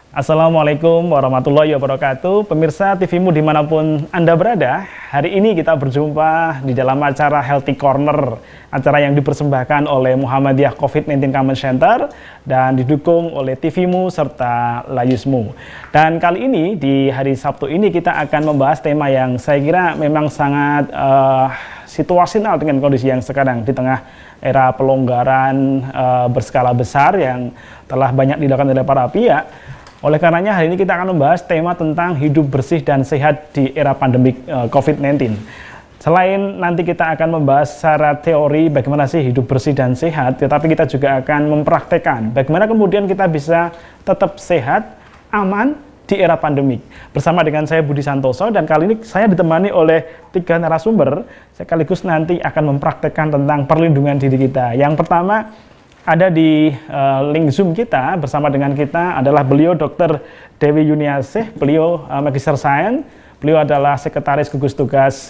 Assalamualaikum warahmatullahi wabarakatuh. Pemirsa TVmu dimanapun Anda berada, hari ini kita berjumpa di dalam acara Healthy Corner, acara yang dipersembahkan oleh Muhammadiyah COVID-19 Command Center dan didukung oleh TVmu serta Layusmu. Dan kali ini, di hari Sabtu ini, kita akan membahas tema yang saya kira memang sangat situasional dengan kondisi yang sekarang di tengah era pelonggaran berskala besar yang telah banyak dilakukan oleh para pihak. Oleh karenanya hari ini kita akan membahas tema tentang hidup bersih dan sehat di era pandemik COVID-19. Selain nanti kita akan membahas secara teori bagaimana sih hidup bersih dan sehat, tetapi kita juga akan mempraktekkan bagaimana kemudian kita bisa tetap sehat, aman di era pandemik. Bersama dengan saya Budi Santoso, dan kali ini saya ditemani oleh 3 narasumber, sekaligus nanti akan mempraktekkan tentang perlindungan diri kita. Yang pertama, ada di link Zoom kita, bersama dengan kita adalah beliau Dr. Dewi Yuniasih, beliau Magister Sains, beliau adalah Sekretaris Gugus Tugas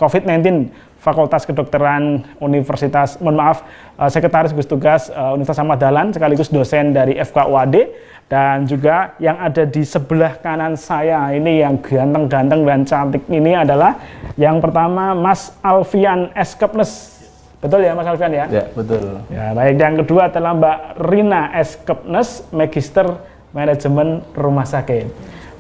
COVID-19 Fakultas Kedokteran Universitas, Sekretaris Gugus Tugas Universitas Ahmad Dahlan, sekaligus dosen dari FKUAD, dan juga yang ada di sebelah kanan saya, ini yang ganteng-ganteng dan cantik ini adalah yang pertama Mas Alfian Eskepnes. Betul ya Mas Alfian ya? Ya, betul. Ya, baik. Yang kedua adalah Mbak Rina Eskepnes, Magister Manajemen Rumah Sakit.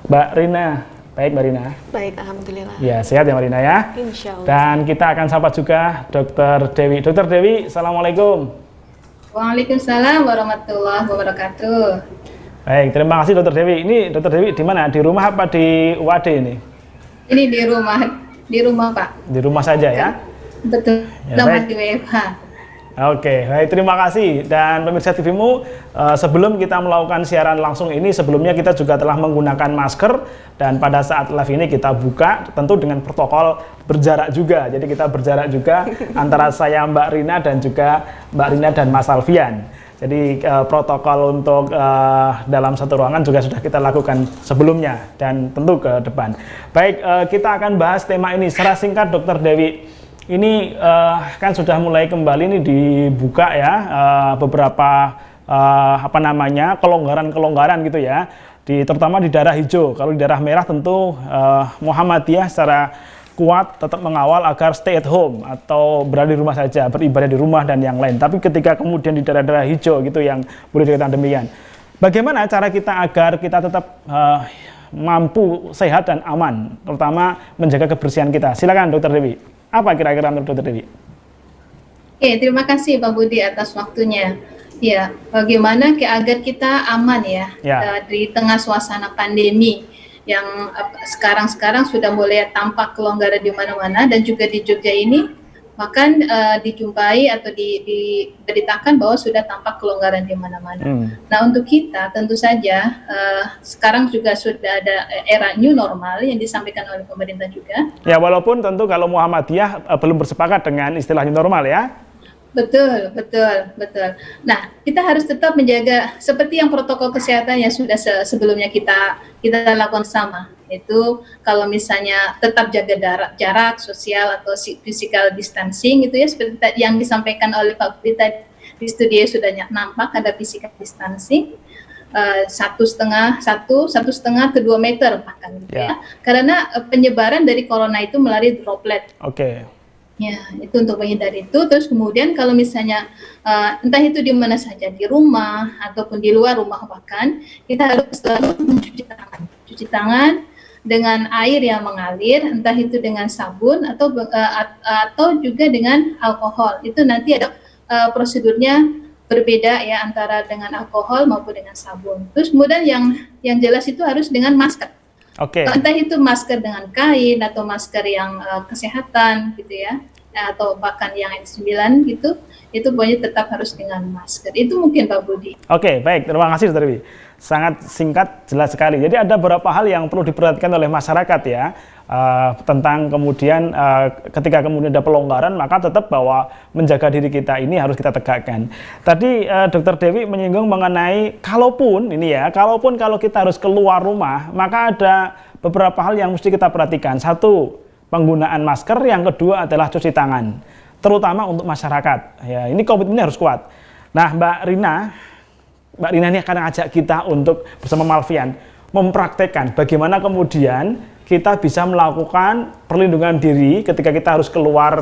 Mbak Rina, baik Mbak Rina? Baik, Alhamdulillah. Ya, sehat ya Mbak Rina ya? Insya Allah. Dan kita akan sapa juga Dr. Dewi. Dr. Dewi, Assalamualaikum. Waalaikumsalam warahmatullahi wabarakatuh. Baik, terima kasih Dr. Dewi. Ini Dr. Dewi di mana? Di rumah apa di UAD ini? Ini di rumah Pak. Di rumah saja ya? Betul, Ya, baik. di WFH. Oke, baik, terima kasih. Dan pemirsa TVmu, sebelum kita melakukan siaran langsung ini, sebelumnya kita juga telah menggunakan masker, dan pada saat live ini kita buka tentu dengan protokol berjarak juga. Jadi kita berjarak juga antara saya, Mbak Rina, dan juga Mbak Rina dan Mas Alfian. Jadi protokol untuk dalam satu ruangan juga sudah kita lakukan sebelumnya dan tentu ke depan. Baik, kita akan bahas tema ini secara singkat, Dr. Dewi. Ini kan sudah mulai kembali nih dibuka ya beberapa kelonggaran-kelonggaran gitu ya, terutama di daerah hijau. Kalau di daerah merah tentu Muhammadiyah secara kuat tetap mengawal agar stay at home atau berada di rumah saja, beribadah di rumah dan yang lain. Tapi ketika kemudian di daerah-daerah hijau gitu yang boleh dikatakan demikian, bagaimana cara kita agar kita tetap mampu sehat dan aman, terutama menjaga kebersihan kita? Silakan Dr. Dewi. Apa kira-kira menurut Dr. Dewi? Oke, terima kasih Pak Budi atas waktunya. Ya, bagaimana agar kita aman ya, di tengah suasana pandemi yang sekarang sudah mulai tampak kelonggaran di mana-mana, dan juga di Jogja ini bahkan dijumpai atau diberitakan bahwa sudah tampak kelonggaran di mana-mana. Nah, untuk kita tentu saja sekarang juga sudah ada era new normal yang disampaikan oleh pemerintah juga. Ya, walaupun tentu kalau Muhammadiyah belum bersepakat dengan istilah new normal ya. Betul. Nah, kita harus tetap menjaga seperti yang protokol kesehatan yang sudah sebelumnya kita lakukan sama. Itu kalau misalnya tetap jaga jarak sosial atau physical distancing gitu ya, seperti yang disampaikan oleh Pak Budi tadi di studio sudah nampak ada physical distancing 1,5 ke 2 meter bahkan gitu ya. Karena penyebaran dari corona itu melalui droplet. Oke. Ya, itu untuk menghindari itu. Terus kemudian kalau misalnya entah itu di mana saja, di rumah ataupun di luar rumah bahkan, kita harus selalu mencuci tangan dengan air yang mengalir, entah itu dengan sabun atau juga dengan alkohol. Itu nanti ada prosedurnya berbeda ya, antara dengan alkohol maupun dengan sabun. Terus kemudian yang jelas itu harus dengan masker. Oke. Entah itu masker dengan kain atau masker yang kesehatan gitu ya, atau bahkan yang N95 gitu, itu pokoknya tetap harus dengan masker. Itu mungkin Pak Budi. Oke, baik, terima kasih Dr. Dewi. Sangat singkat, jelas sekali. Jadi ada beberapa hal yang perlu diperhatikan oleh masyarakat ya, tentang kemudian ketika kemudian ada pelonggaran, maka tetap bahwa menjaga diri kita ini harus kita tegakkan. Tadi Dr. Dewi menyinggung mengenai kalaupun kalau kita harus keluar rumah, maka ada beberapa hal yang mesti kita perhatikan. Satu, penggunaan masker. Yang kedua adalah cuci tangan, terutama untuk masyarakat. Ya, ini komitmennya harus kuat. Nah, Mbak Rina, Mbak Rina ini akan ngajak kita untuk bersama Malvian mempraktekkan bagaimana kemudian kita bisa melakukan perlindungan diri ketika kita harus keluar,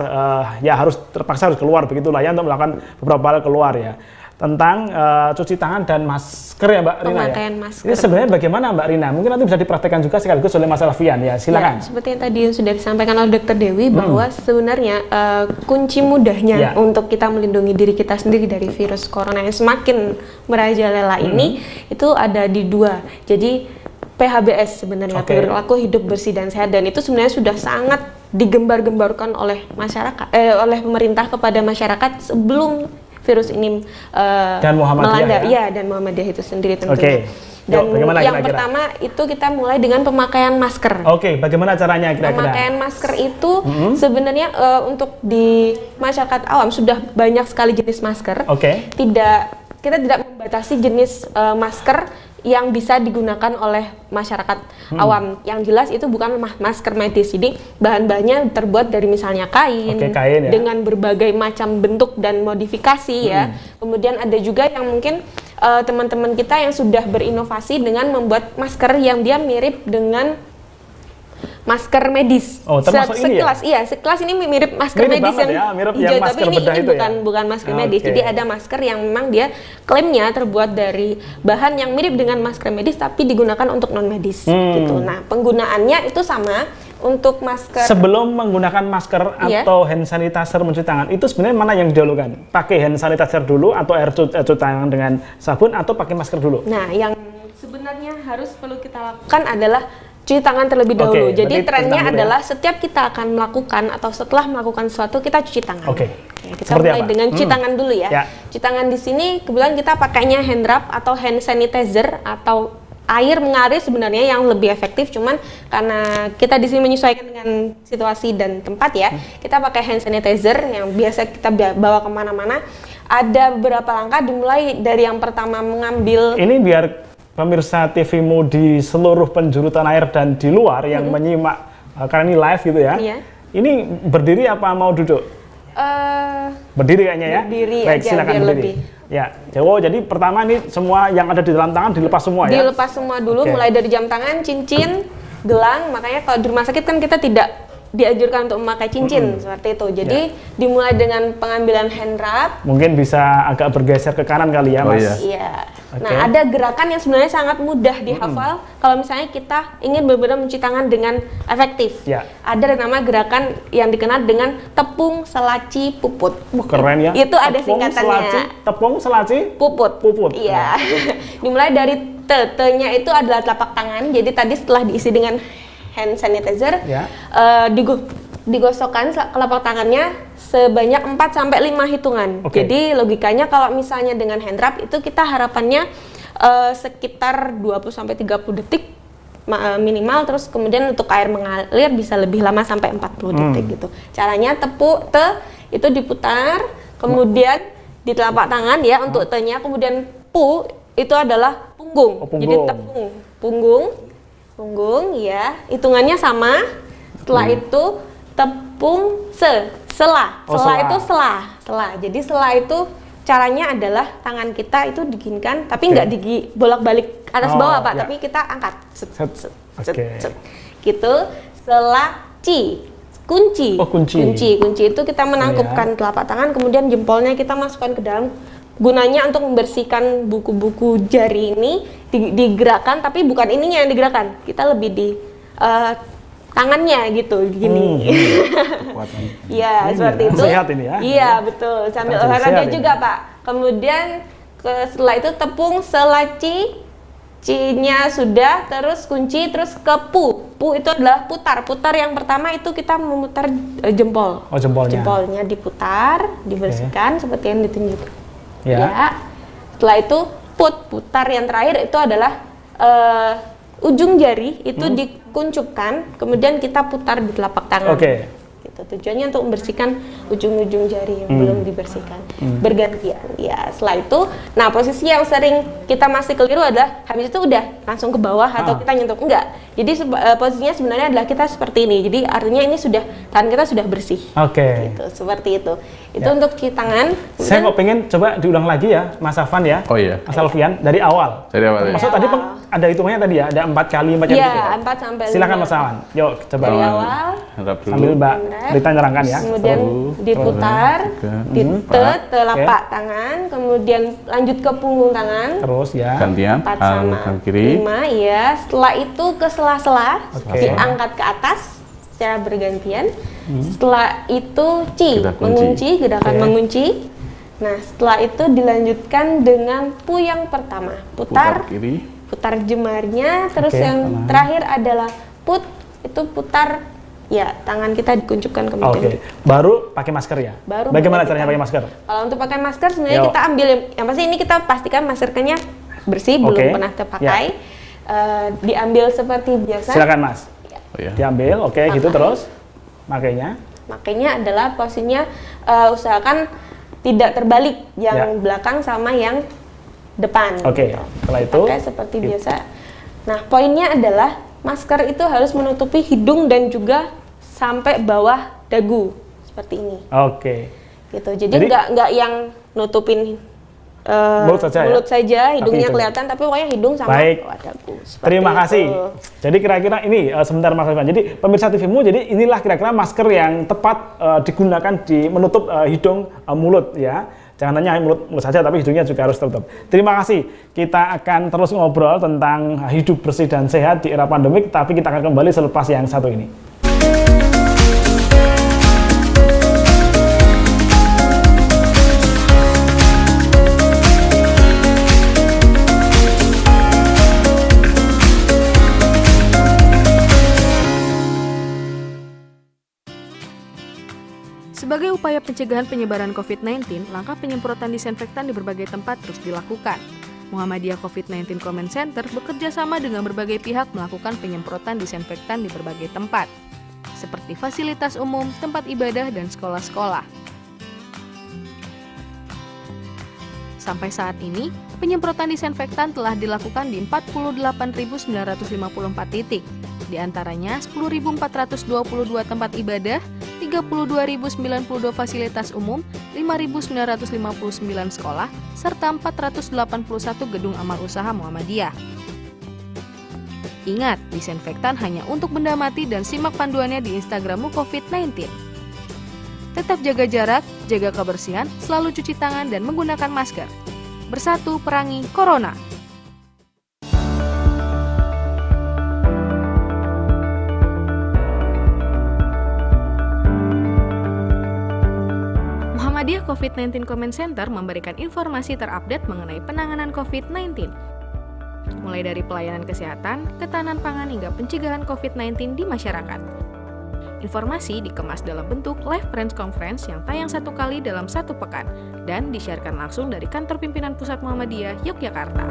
ya harus terpaksa harus keluar begitulah ya, untuk melakukan beberapa hal keluar ya. Tentang cuci tangan dan masker ya Mbak Rina ya. Masker. Ini sebenarnya bagaimana Mbak Rina? Mungkin nanti bisa dipraktekkan juga sekaligus oleh Mas Alfian ya. Silakan. Ya, seperti yang tadi sudah disampaikan oleh Dr. Dewi bahwa sebenarnya kunci mudahnya untuk kita melindungi diri kita sendiri dari virus corona yang semakin merajalela ini itu ada di dua. Jadi PHBS sebenarnya, perilaku hidup bersih dan sehat, dan itu sebenarnya sudah sangat digembar-gembarkan oleh masyarakat, oleh pemerintah kepada masyarakat sebelum virus ini dan melanda, ya? Dan Muhammadiyah itu sendiri tentunya. Dan bagaimana yang kira-kira? pertama itu kita mulai dengan pemakaian masker. Bagaimana caranya kira-kira? Pemakaian masker itu sebenarnya untuk di masyarakat awam sudah banyak sekali jenis masker. Kita tidak membatasi jenis masker yang bisa digunakan oleh masyarakat awam. Yang jelas itu bukan masker medis. Jadi bahan-bahannya terbuat dari misalnya kain kain ya? Dengan berbagai macam bentuk dan modifikasi ya. Kemudian ada juga yang mungkin teman-teman kita yang sudah berinovasi dengan membuat masker yang dia mirip dengan masker medis. Sekelas ini mirip masker medis yang hijau, tapi ini bukan masker medis. Jadi ada masker yang memang dia klaimnya terbuat dari bahan yang mirip dengan masker medis tapi digunakan untuk non medis gitu. Nah, penggunaannya itu sama untuk masker. Sebelum menggunakan masker atau hand sanitizer mencuci tangan, itu sebenarnya mana yang didahulukan? Pakai hand sanitizer dulu atau air cuci tangan dengan sabun atau pakai masker dulu? Nah, yang sebenarnya harus perlu kita lakukan adalah cuci tangan terlebih dahulu. Jadi trennya adalah setiap kita akan melakukan atau setelah melakukan sesuatu kita cuci tangan. Kita mulai dengan cuci tangan dulu ya. Cuci tangan di sini kebetulan kita pakainya hand rub atau hand sanitizer atau air mengalir sebenarnya yang lebih efektif. Cuman karena kita di sini menyesuaikan dengan situasi dan tempat ya, kita pakai hand sanitizer yang biasa kita bawa kemana-mana. Ada beberapa langkah, dimulai dari yang pertama mengambil. Ini biar pemirsa TVmu di seluruh penjuru tanah air dan di luar yang menyimak karena ini live gitu ya. Ini berdiri apa mau duduk? Berdiri kayaknya ya. Berdiri aja silakan biar berdiri. Lebih. Ya, jadi pertama ini semua yang ada di dalam tangan dilepas semua ya. Dilepas semua dulu, mulai dari jam tangan, cincin, gelang. Makanya kalau di rumah sakit kan kita tidak dianjurkan untuk memakai cincin seperti itu. Jadi dimulai dengan pengambilan hand rub. Mungkin bisa agak bergeser ke kanan kali ya, Mas. Iya. Nah, ada gerakan yang sebenarnya sangat mudah dihafal kalau misalnya kita ingin benar-benar mencuci tangan dengan efektif. Ada nama gerakan yang dikenal dengan tepung, selaci, puput. Keren ya. Itu ada singkatannya. Tepung, selaci, puput. Iya. Dimulai dari T-nya itu adalah telapak tangan. Jadi tadi setelah diisi dengan hand sanitizer, digosokkan telapak tangannya sebanyak 4-5 hitungan. Jadi logikanya kalau misalnya dengan hand rub itu kita harapannya sekitar 20-30 detik minimal, terus kemudian untuk air mengalir bisa lebih lama sampai 40 detik gitu. Caranya itu diputar, kemudian di telapak tangan ya untuk T-nya, kemudian pu itu adalah punggung. Jadi punggung ya, hitungannya sama. Setelah itu tepung selah itu selah. Jadi selah itu caranya adalah tangan kita itu diginkan tapi nggak bolak-balik atas bawah Pak, tapi kita angkat gitu. Selaci, kunci itu kita menangkupkan telapak tangan, kemudian jempolnya kita masukkan ke dalam, gunanya untuk membersihkan buku-buku jari ini. Digerakkan, tapi bukan ininya yang digerakkan, kita lebih di tangannya gitu, gini. Iya, seperti itu. Sehat ini ya. Iya, betul. Sambil olahraga juga, Pak. Kemudian setelah itu tepung, selaci, C-nya sudah, terus kunci, terus ke pu. Pu itu adalah putar. Putar yang pertama itu kita memutar jempol. Jempolnya diputar, dibersihkan seperti yang ditunjukkan. Ya. Setelah itu putar yang terakhir itu adalah ujung jari itu dikuncupkan, kemudian kita putar di telapak tangan. Gitu. Tujuannya untuk membersihkan ujung-ujung jari yang belum dibersihkan, bergantian. Ya, setelah itu, nah posisi yang sering kita masih keliru adalah habis itu udah langsung ke bawah atau kita nyentuh, enggak. Jadi posisinya sebenarnya adalah kita seperti ini. Jadi artinya ini sudah tangan kita sudah bersih. Oke. Gitu, seperti itu. Itu untuk cuci tangan. Saya kok pengen coba diulang lagi ya, Mas Afan ya. Oh iya. Mas Alfian dari awal. Dari awal. Maksud tadi ada hitungannya tadi ya, ada 4 kali macam Iya, gitu. 4 sampai 5. Silakan Mas Afan. Yuk coba. Dari awal. Sambil Mbak Rita nerangkan ya. Kemudian diputar, ditet telapak tangan, kemudian lanjut ke punggung tangan. Terus ya. Gantian, 4 sama kiri. 5 ya. Setelah itu ke sela-sela, diangkat ke atas secara bergantian. Setelah itu mengunci, gerakan mengunci. Nah, setelah itu dilanjutkan dengan pu yang pertama. Putar kiri. Putar jemarinya, terus yang terakhir adalah itu putar. Ya, tangan kita dikuncupkan kemudian. Baru pakai masker ya? Bagaimana caranya pakai masker? Kalau untuk pakai masker sebenarnya kita ambil yang pasti ini kita pastikan maskernya bersih, belum pernah terpakai. Diambil seperti biasa. Silakan Mas. Diambil, gitu terus. Makanya adalah posisinya usahakan tidak terbalik yang belakang sama yang depan. Setelah itu pakai seperti biasa. Nah, poinnya adalah masker itu harus menutupi hidung dan juga sampai bawah dagu seperti ini. Gitu. Jadi nggak yang nutupin mulut saja, hidungnya kelihatan, tapi pokoknya hidung sama bawah dagu. Terima kasih. Jadi kira-kira ini sebentar Mas Alfian. Jadi pemirsa TVmu, jadi inilah kira-kira masker yang tepat digunakan di menutup hidung, mulut ya. Jangan hanya mulut saja, tapi hidungnya juga harus tertutup. Terima kasih. Kita akan terus ngobrol tentang hidup bersih dan sehat di era pandemik, tapi kita akan kembali selepas yang satu ini. Sebagai upaya pencegahan penyebaran COVID-19, langkah penyemprotan disinfektan di berbagai tempat terus dilakukan. Muhammadiyah COVID-19 Comment Center bekerja sama dengan berbagai pihak melakukan penyemprotan disinfektan di berbagai tempat, seperti fasilitas umum, tempat ibadah, dan sekolah-sekolah. Sampai saat ini, penyemprotan disinfektan telah dilakukan di 48.954 titik, di antaranya 10.422 tempat ibadah, 32.092 fasilitas umum, 5.959 sekolah, serta 481 gedung amal usaha Muhammadiyah. Ingat, disinfektan hanya untuk benda mati dan simak panduannya di Instagrammu COVID-19. Tetap jaga jarak, jaga kebersihan, selalu cuci tangan dan menggunakan masker. Bersatu perangi Corona. Muhammadiyah COVID-19 Comment Center memberikan informasi terupdate mengenai penanganan COVID-19, mulai dari pelayanan kesehatan, ketahanan pangan hingga pencegahan COVID-19 di masyarakat. Informasi dikemas dalam bentuk live press conference yang tayang 1 kali dalam 1 pekan dan disiarkan langsung dari kantor pimpinan pusat Muhammadiyah Yogyakarta.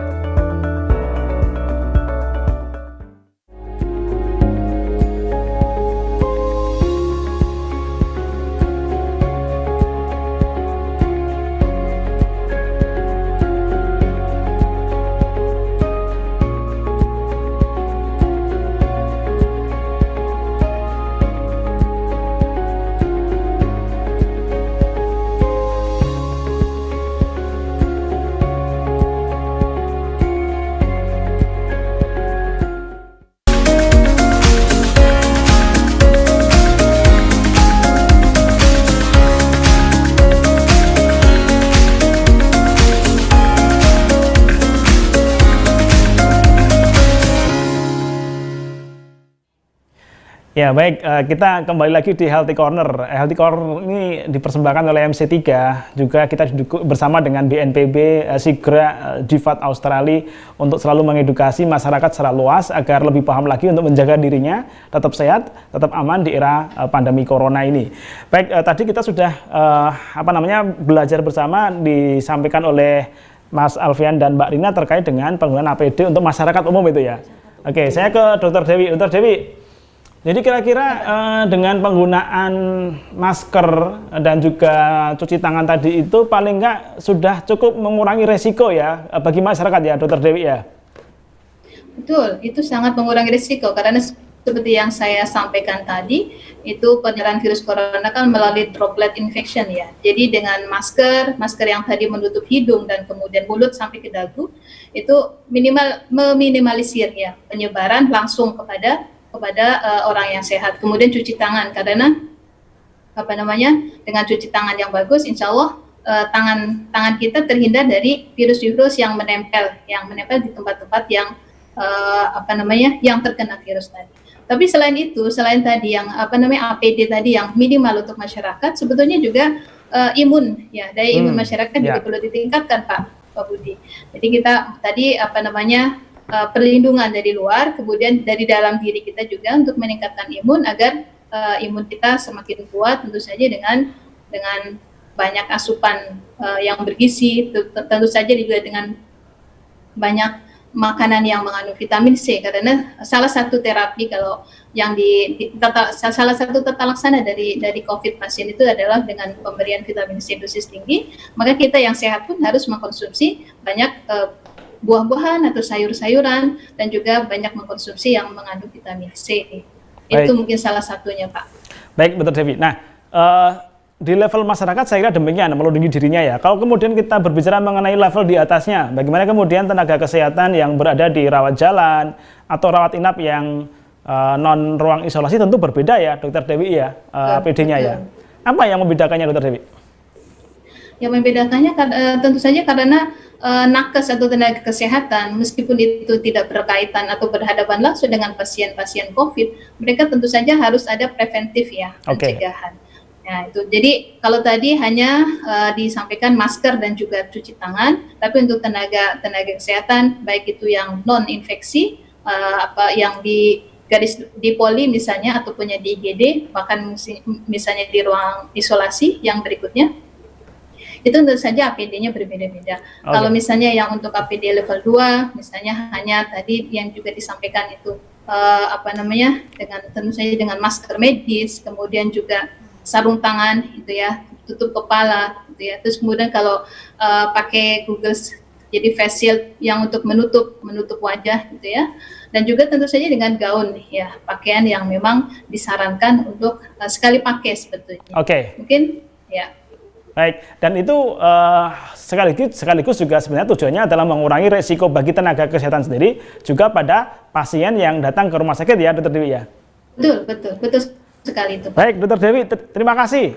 Ya baik, kita kembali lagi di Healthy Corner. Healthy Corner ini dipersembahkan oleh MC3, juga kita bersama dengan BNPB, Sigra, Divat Australia untuk selalu mengedukasi masyarakat secara luas agar lebih paham lagi untuk menjaga dirinya, tetap sehat, tetap aman di era pandemi Corona ini. Baik, tadi kita sudah belajar bersama disampaikan oleh Mas Alfian dan Mbak Rina terkait dengan penggunaan APD untuk masyarakat umum itu ya. Oke, saya ke Dr. Dewi. Dr. Dewi, Jadi kira-kira dengan penggunaan masker dan juga cuci tangan tadi itu paling nggak sudah cukup mengurangi resiko ya bagi masyarakat ya, Dr. Dewi ya? Betul, itu sangat mengurangi risiko karena seperti yang saya sampaikan tadi, itu penyebaran virus corona kan melalui droplet infection ya. Jadi dengan masker yang tadi menutup hidung dan kemudian mulut sampai ke dagu, itu meminimalisir ya penyebaran langsung kepada orang yang sehat. Kemudian cuci tangan karena dengan cuci tangan yang bagus, insya Allah tangan kita terhindar dari virus-virus yang menempel di tempat-tempat yang yang terkena virus tadi. Tapi selain tadi yang APD tadi yang minimal untuk masyarakat, sebetulnya juga imun ya, daya imun masyarakat juga perlu ditingkatkan Pak Budi. Jadi kita tadi perlindungan dari luar, kemudian dari dalam diri kita juga untuk meningkatkan imun agar imun kita semakin kuat, tentu saja dengan banyak asupan yang bergizi, tentu saja juga dengan banyak makanan yang mengandung vitamin C, karena salah satu terapi kalau yang salah satu tata laksana dari COVID pasien itu adalah dengan pemberian vitamin C dosis tinggi. Maka kita yang sehat pun harus mengkonsumsi banyak buah-buahan atau sayur-sayuran dan juga banyak mengkonsumsi yang mengandung vitamin C. Baik. Itu mungkin salah satunya, Pak. Baik, Dr. Dewi. Nah, di level masyarakat saya kira demikian, melindungi dirinya ya. Kalau kemudian kita berbicara mengenai level di atasnya, bagaimana kemudian tenaga kesehatan yang berada di rawat jalan atau rawat inap yang non ruang isolasi tentu berbeda ya, Dr. Dewi ya, PD-nya ya. Apa yang membedakannya, Dr. Dewi? Yang membedakannya tentu saja karena nakes atau tenaga kesehatan, meskipun itu tidak berkaitan atau berhadapan langsung dengan pasien-pasien COVID, mereka tentu saja harus ada preventif ya, pencegahan. Ya, itu. Jadi kalau tadi hanya disampaikan masker dan juga cuci tangan, tapi untuk tenaga kesehatan baik itu yang non infeksi, yang di poli misalnya ataupun di IGD, bahkan misalnya di ruang isolasi yang berikutnya, itu tentu saja APD-nya berbeda-beda. Kalau misalnya yang untuk APD level 2, misalnya hanya tadi yang juga disampaikan itu dengan tentu saja dengan masker medis, kemudian juga sarung tangan itu ya, tutup kepala gitu ya. Terus kemudian kalau pakai Google jadi face shield yang untuk menutup wajah gitu ya. Dan juga tentu saja dengan gaun ya, pakaian yang memang disarankan untuk sekali pakai sebetulnya. Mungkin ya. Baik, dan itu sekaligus juga sebenarnya tujuannya adalah mengurangi resiko bagi tenaga kesehatan sendiri juga pada pasien yang datang ke rumah sakit ya, Dr. Dewi ya. Betul sekali itu. Baik, Dr. Dewi, terima kasih.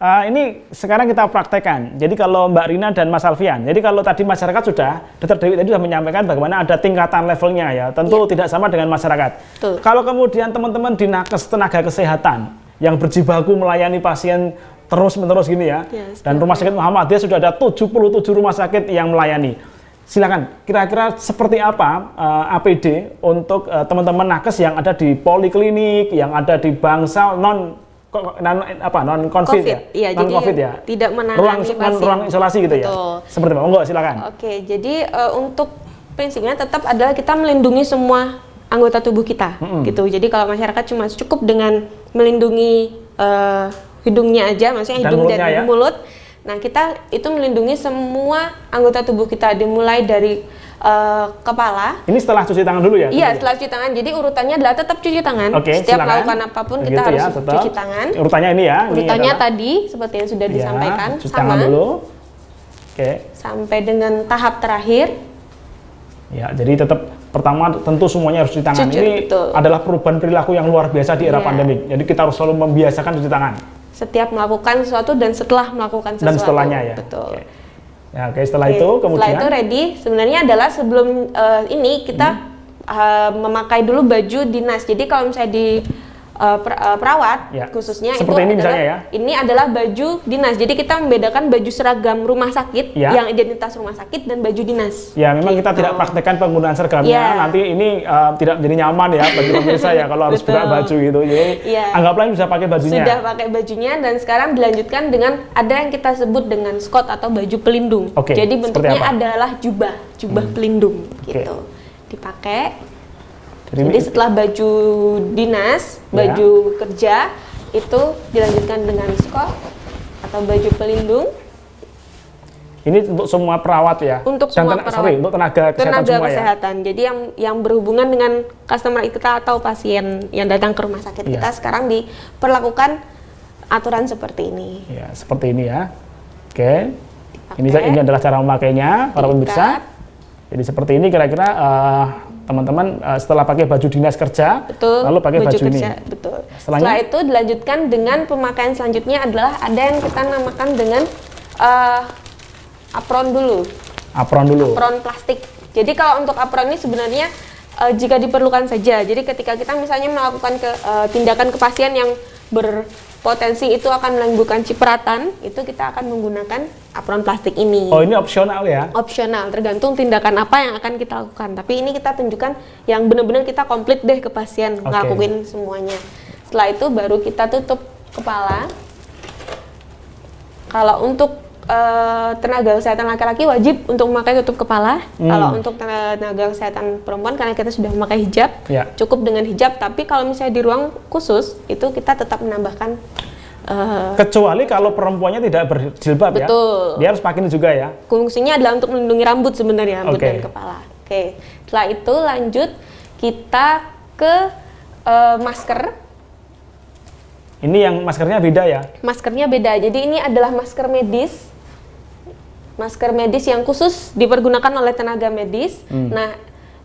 Ini sekarang kita praktekkan. Jadi kalau Mbak Rina dan Mas Alfian, jadi kalau tadi masyarakat sudah, Dr. Dewi tadi sudah menyampaikan bagaimana ada tingkatan levelnya ya, tentu tidak sama dengan masyarakat. Betul. Kalau kemudian teman-teman di nakes tenaga kesehatan yang berjibaku melayani pasien terus-menerus gini ya, dan Rumah Sakit Muhammadiyah sudah ada 77 rumah sakit yang melayani. Silakan, kira-kira seperti apa APD untuk teman-teman nakes yang ada di poliklinik, yang ada di bangsal non COVID ya, non COVID ya, tidak menangani ruang isolasi gitu. Betul. Ya. Seperti apa? Monggo silakan. Oke, jadi untuk prinsipnya tetap adalah kita melindungi semua anggota tubuh kita, gitu. Jadi kalau masyarakat cuma cukup dengan melindungi hidungnya aja, maksudnya hidung dan mulut. Nah, kita itu melindungi semua anggota tubuh kita, dimulai dari kepala. Ini setelah cuci tangan dulu ya? Iya, setelah cuci tangan. Jadi urutannya adalah tetap cuci tangan. Setiap melakukan apapun kita harus cuci tangan. Urutannya ini ya? Urutannya tadi, seperti yang sudah disampaikan. Cuci tangan dulu. Sampai dengan tahap terakhir. Ya, jadi tetap pertama tentu semuanya harus cuci tangan. Ini adalah perubahan perilaku yang luar biasa di era pandemik. Jadi kita harus selalu membiasakan cuci tangan. Setiap melakukan sesuatu dan setelah melakukan sesuatu. Dan setelahnya ya. Betul. Ya, setelah itu kemudian. Setelah itu ready. Sebenarnya adalah sebelum ini kita memakai dulu baju dinas. Jadi kalau misalnya di perawat khususnya seperti itu ini adalah, ya. Ini adalah baju dinas. Jadi kita membedakan baju seragam rumah sakit yang identitas rumah sakit dan baju dinas. Ya, memang kita tidak praktekkan penggunaan seragamnya. Nanti ini tidak menjadi nyaman ya bagi pemirsa ya kalau harus buka baju gitu. Jadi anggaplah ini bisa pakai bajunya. Sudah pakai bajunya dan sekarang dilanjutkan dengan ada yang kita sebut dengan skot atau baju pelindung. Jadi bentuknya adalah jubah pelindung gitu. Dipakai. Jadi setelah baju dinas, baju kerja itu dilanjutkan dengan skot atau baju pelindung. Ini untuk semua perawat ya? Untuk semua perawat. Untuk tenaga kesehatan semua kesehatan. Ya? Jadi yang berhubungan dengan customer kita atau pasien yang datang ke rumah sakit kita sekarang diperlakukan aturan seperti ini. Ya, seperti ini ya. Oke. Ini adalah cara memakainya para pemirsa. Jadi seperti ini kira-kira teman-teman setelah pakai baju dinas kerja, lalu pakai baju ini. Betul. Setelah itu dilanjutkan dengan pemakaian selanjutnya adalah ada yang kita namakan dengan apron dulu. Apron plastik. Jadi kalau untuk apron ini sebenarnya jika diperlukan saja. Jadi ketika kita misalnya melakukan tindakan ke pasien yang berpotensi itu akan menimbulkan cipratan, itu kita akan menggunakan apron plastik ini. Oh, ini opsional ya? Opsional, tergantung tindakan apa yang akan kita lakukan. Tapi ini kita tunjukkan yang benar-benar kita komplit deh ke pasien, ngelakuin semuanya. Setelah itu baru kita tutup kepala. Kalau untuk tenaga kesehatan laki-laki wajib untuk memakai tutup kepala. Kalau untuk tenaga kesehatan perempuan karena kita sudah memakai hijab, cukup dengan hijab. Tapi kalau misalnya di ruang khusus itu kita tetap menambahkan. Kecuali kalau perempuannya tidak berjilbab ya. Dia harus pakai ini juga ya. Fungsinya adalah untuk melindungi rambut sebenarnya, rambut dan kepala. Setelah itu lanjut kita ke masker. Ini yang maskernya beda ya? Maskernya beda. Jadi ini adalah masker medis. Masker medis yang khusus dipergunakan oleh tenaga medis. Nah,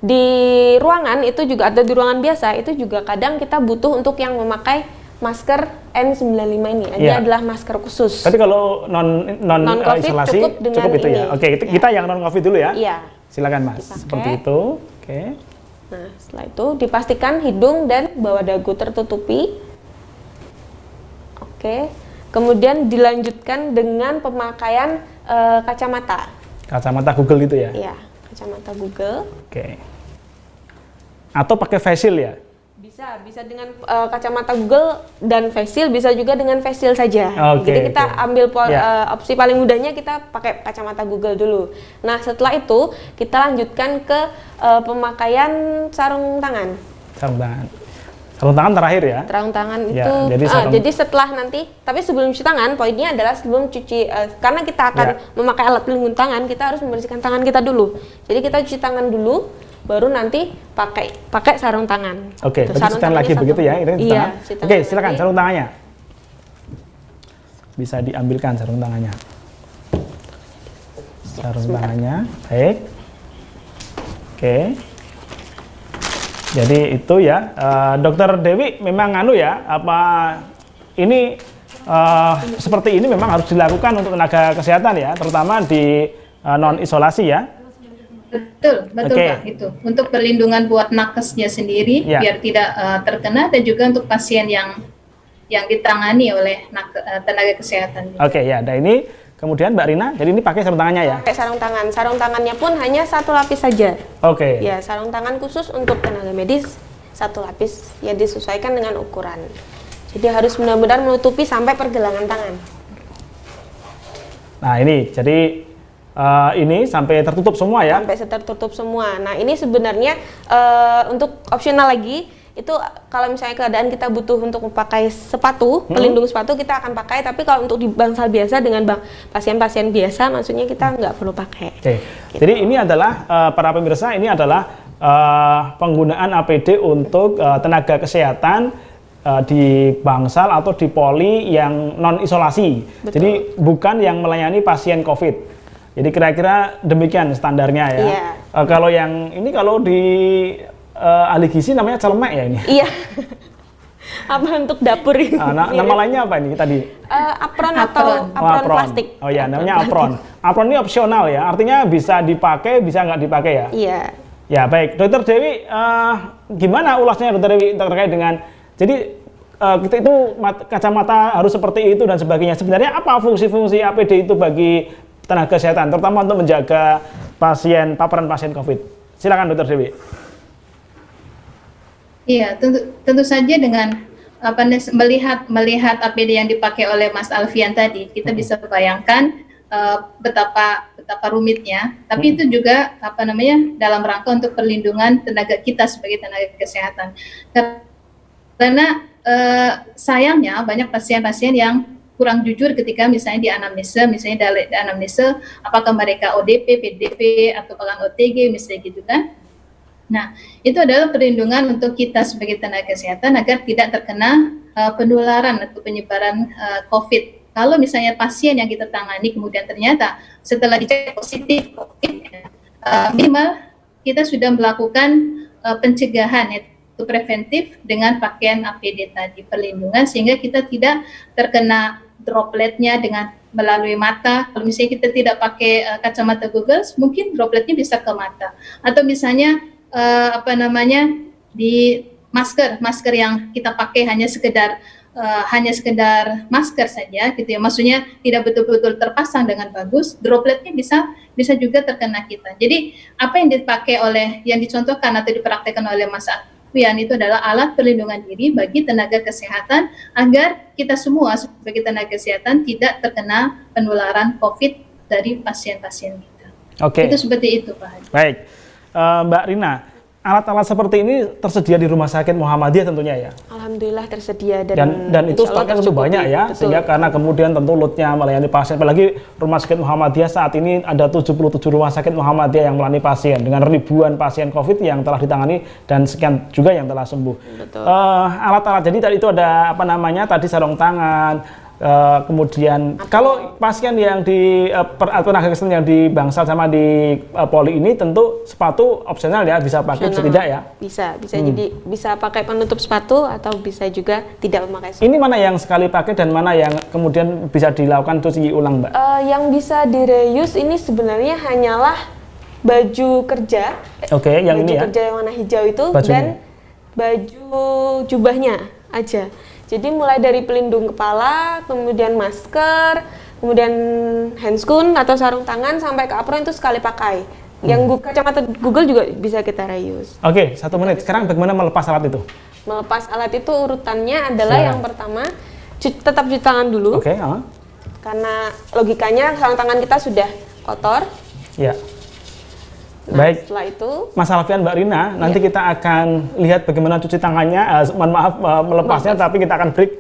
di ruangan itu juga ada, di ruangan biasa itu juga kadang kita butuh untuk yang memakai masker N95 ini. Ini adalah masker khusus. Tapi kalau non isolasi cukup itu ya. Oke, kita yang non COVID dulu ya. Iya. Silakan Mas. Seperti itu. Oke. Nah, setelah itu dipastikan hidung dan bawah dagu tertutupi. Oke. Kemudian dilanjutkan dengan pemakaian kacamata. Kacamata Google itu ya? Iya, kacamata Google. Oke. Atau pakai face shield ya? Bisa dengan kacamata Google dan face shield, bisa juga dengan face shield saja. Jadi kita ambil opsi paling mudahnya, kita pakai kacamata Google dulu. Nah, setelah itu kita lanjutkan ke pemakaian sarung tangan. Sarung tangan. Sarung tangan terakhir ya? Sarung tangan itu, jadi setelah nanti, tapi sebelum cuci tangan, poinnya adalah sebelum cuci, karena kita akan memakai alat pelindung tangan, kita harus membersihkan tangan kita dulu. Jadi kita cuci tangan dulu, baru nanti pakai sarung tangan. Oke, cuci tangan lagi begitu ya? Iya. Oke, silakan sarung tangannya. Bisa diambilkan sarung tangannya. Sarung tangannya, baik. Oke. Jadi itu ya, Dokter Dewi memang ini seperti ini memang harus dilakukan untuk tenaga kesehatan ya, terutama di non isolasi ya. Betul Pak, itu untuk perlindungan buat nakesnya sendiri biar tidak terkena, dan juga untuk pasien yang ditangani oleh tenaga kesehatan. Dan ini kemudian Mbak Rina, jadi ini pakai sarung tangannya ya? Pakai sarung tangan. Sarung tangannya pun hanya satu lapis saja. Ya, sarung tangan khusus untuk tenaga medis satu lapis, ya disesuaikan dengan ukuran. Jadi harus benar-benar menutupi sampai pergelangan tangan. Nah, ini jadi ini sampai tertutup semua ya? Sampai tertutup semua. Nah, ini sebenarnya untuk opsional lagi. Itu kalau misalnya keadaan kita butuh untuk memakai sepatu, pelindung sepatu kita akan pakai, tapi kalau untuk di bangsal biasa dengan pasien-pasien biasa, maksudnya kita nggak perlu pakai. Gitu. Jadi ini adalah, para pemirsa, ini adalah penggunaan APD untuk tenaga kesehatan di bangsal atau di poli yang non isolasi. Jadi bukan yang melayani pasien COVID. Jadi kira-kira demikian standarnya ya. Kalau yang ini, kalau di ahli gizi namanya celemek ya ini? Iya. Apa untuk dapur ini? Nama lainnya apa ini tadi? Apron atau apron plastik. Oh ya, namanya apron. Apron ini opsional ya, artinya bisa dipakai, bisa nggak dipakai ya? Iya. Ya baik, Dokter Dewi, gimana ulasnya Dokter Dewi terkait dengan, jadi kita itu kacamata harus seperti itu dan sebagainya. Sebenarnya apa fungsi-fungsi APD itu bagi tenaga kesehatan, terutama untuk menjaga paparan pasien COVID? Silakan Dokter Dewi. Iya, tentu saja dengan melihat APD yang dipakai oleh Mas Alfian tadi, kita bisa bayangkan betapa rumitnya, tapi itu juga dalam rangka untuk perlindungan tenaga kita sebagai tenaga kesehatan. Karena sayangnya banyak pasien-pasien yang kurang jujur ketika misalnya di anamnese, apakah mereka ODP, PDP, atau bahkan OTG misalnya gitu kan. Nah, itu adalah perlindungan untuk kita sebagai tenaga kesehatan agar tidak terkena penularan atau penyebaran COVID. Kalau misalnya pasien yang kita tangani kemudian ternyata setelah dicek positif COVID, minimal kita sudah melakukan pencegahan yaitu preventif dengan pakaian APD tadi, perlindungan sehingga kita tidak terkena dropletnya dengan melalui mata. Kalau misalnya kita tidak pakai kacamata goggles, mungkin dropletnya bisa ke mata. Atau misalnya di masker yang kita pakai hanya sekedar masker saja gitu ya, maksudnya tidak betul-betul terpasang dengan bagus, dropletnya bisa juga terkena kita. Jadi apa yang dicontohkan atau dipraktekkan oleh Mas Alfian itu adalah alat perlindungan diri bagi tenaga kesehatan agar kita semua sebagai tenaga kesehatan tidak terkena penularan COVID dari pasien-pasien kita. Oke. Itu seperti itu, Pak Haji. Baik, Mbak Rina, alat-alat seperti ini tersedia di Rumah Sakit Muhammadiyah tentunya ya? Alhamdulillah tersedia dan itu stoknya tentu banyak ya, betul. Sehingga karena kemudian tentu loadnya melayani pasien, apalagi Rumah Sakit Muhammadiyah saat ini ada 77 Rumah Sakit Muhammadiyah yang melayani pasien dengan ribuan pasien COVID yang telah ditangani dan sekian juga yang telah sembuh. Alat-alat jadi tadi itu ada tadi sarung tangan. Kemudian kalau pasien yang di tenaga kesehatan yang di Bangsal sama di Poli ini tentu sepatu opsional ya, bisa pakai bisa tidak ya? Bisa jadi bisa pakai penutup sepatu atau bisa juga tidak memakai sepatu. Ini mana yang sekali pakai dan mana yang kemudian bisa dilakukan cuci ulang, Mbak? Yang bisa direuse ini sebenarnya hanyalah baju kerja. Oke, yang ini ya. Baju kerja yang warna hijau itu dan baju jubahnya aja. Jadi mulai dari pelindung kepala, kemudian masker, kemudian handscoon atau sarung tangan sampai ke apron itu sekali pakai. Yang kacamata Google juga bisa kita reuse. Oke, 1 menit. Sekarang bagaimana melepas alat itu? Melepas alat itu urutannya adalah yang pertama tetap cuci tangan dulu. Oke. Karena logikanya sarung tangan kita sudah kotor. Ya. Nah, baik, setelah itu Mas Alfian, Mbak Rina, nanti kita akan lihat bagaimana cuci tangannya, melepasnya, tapi kita akan break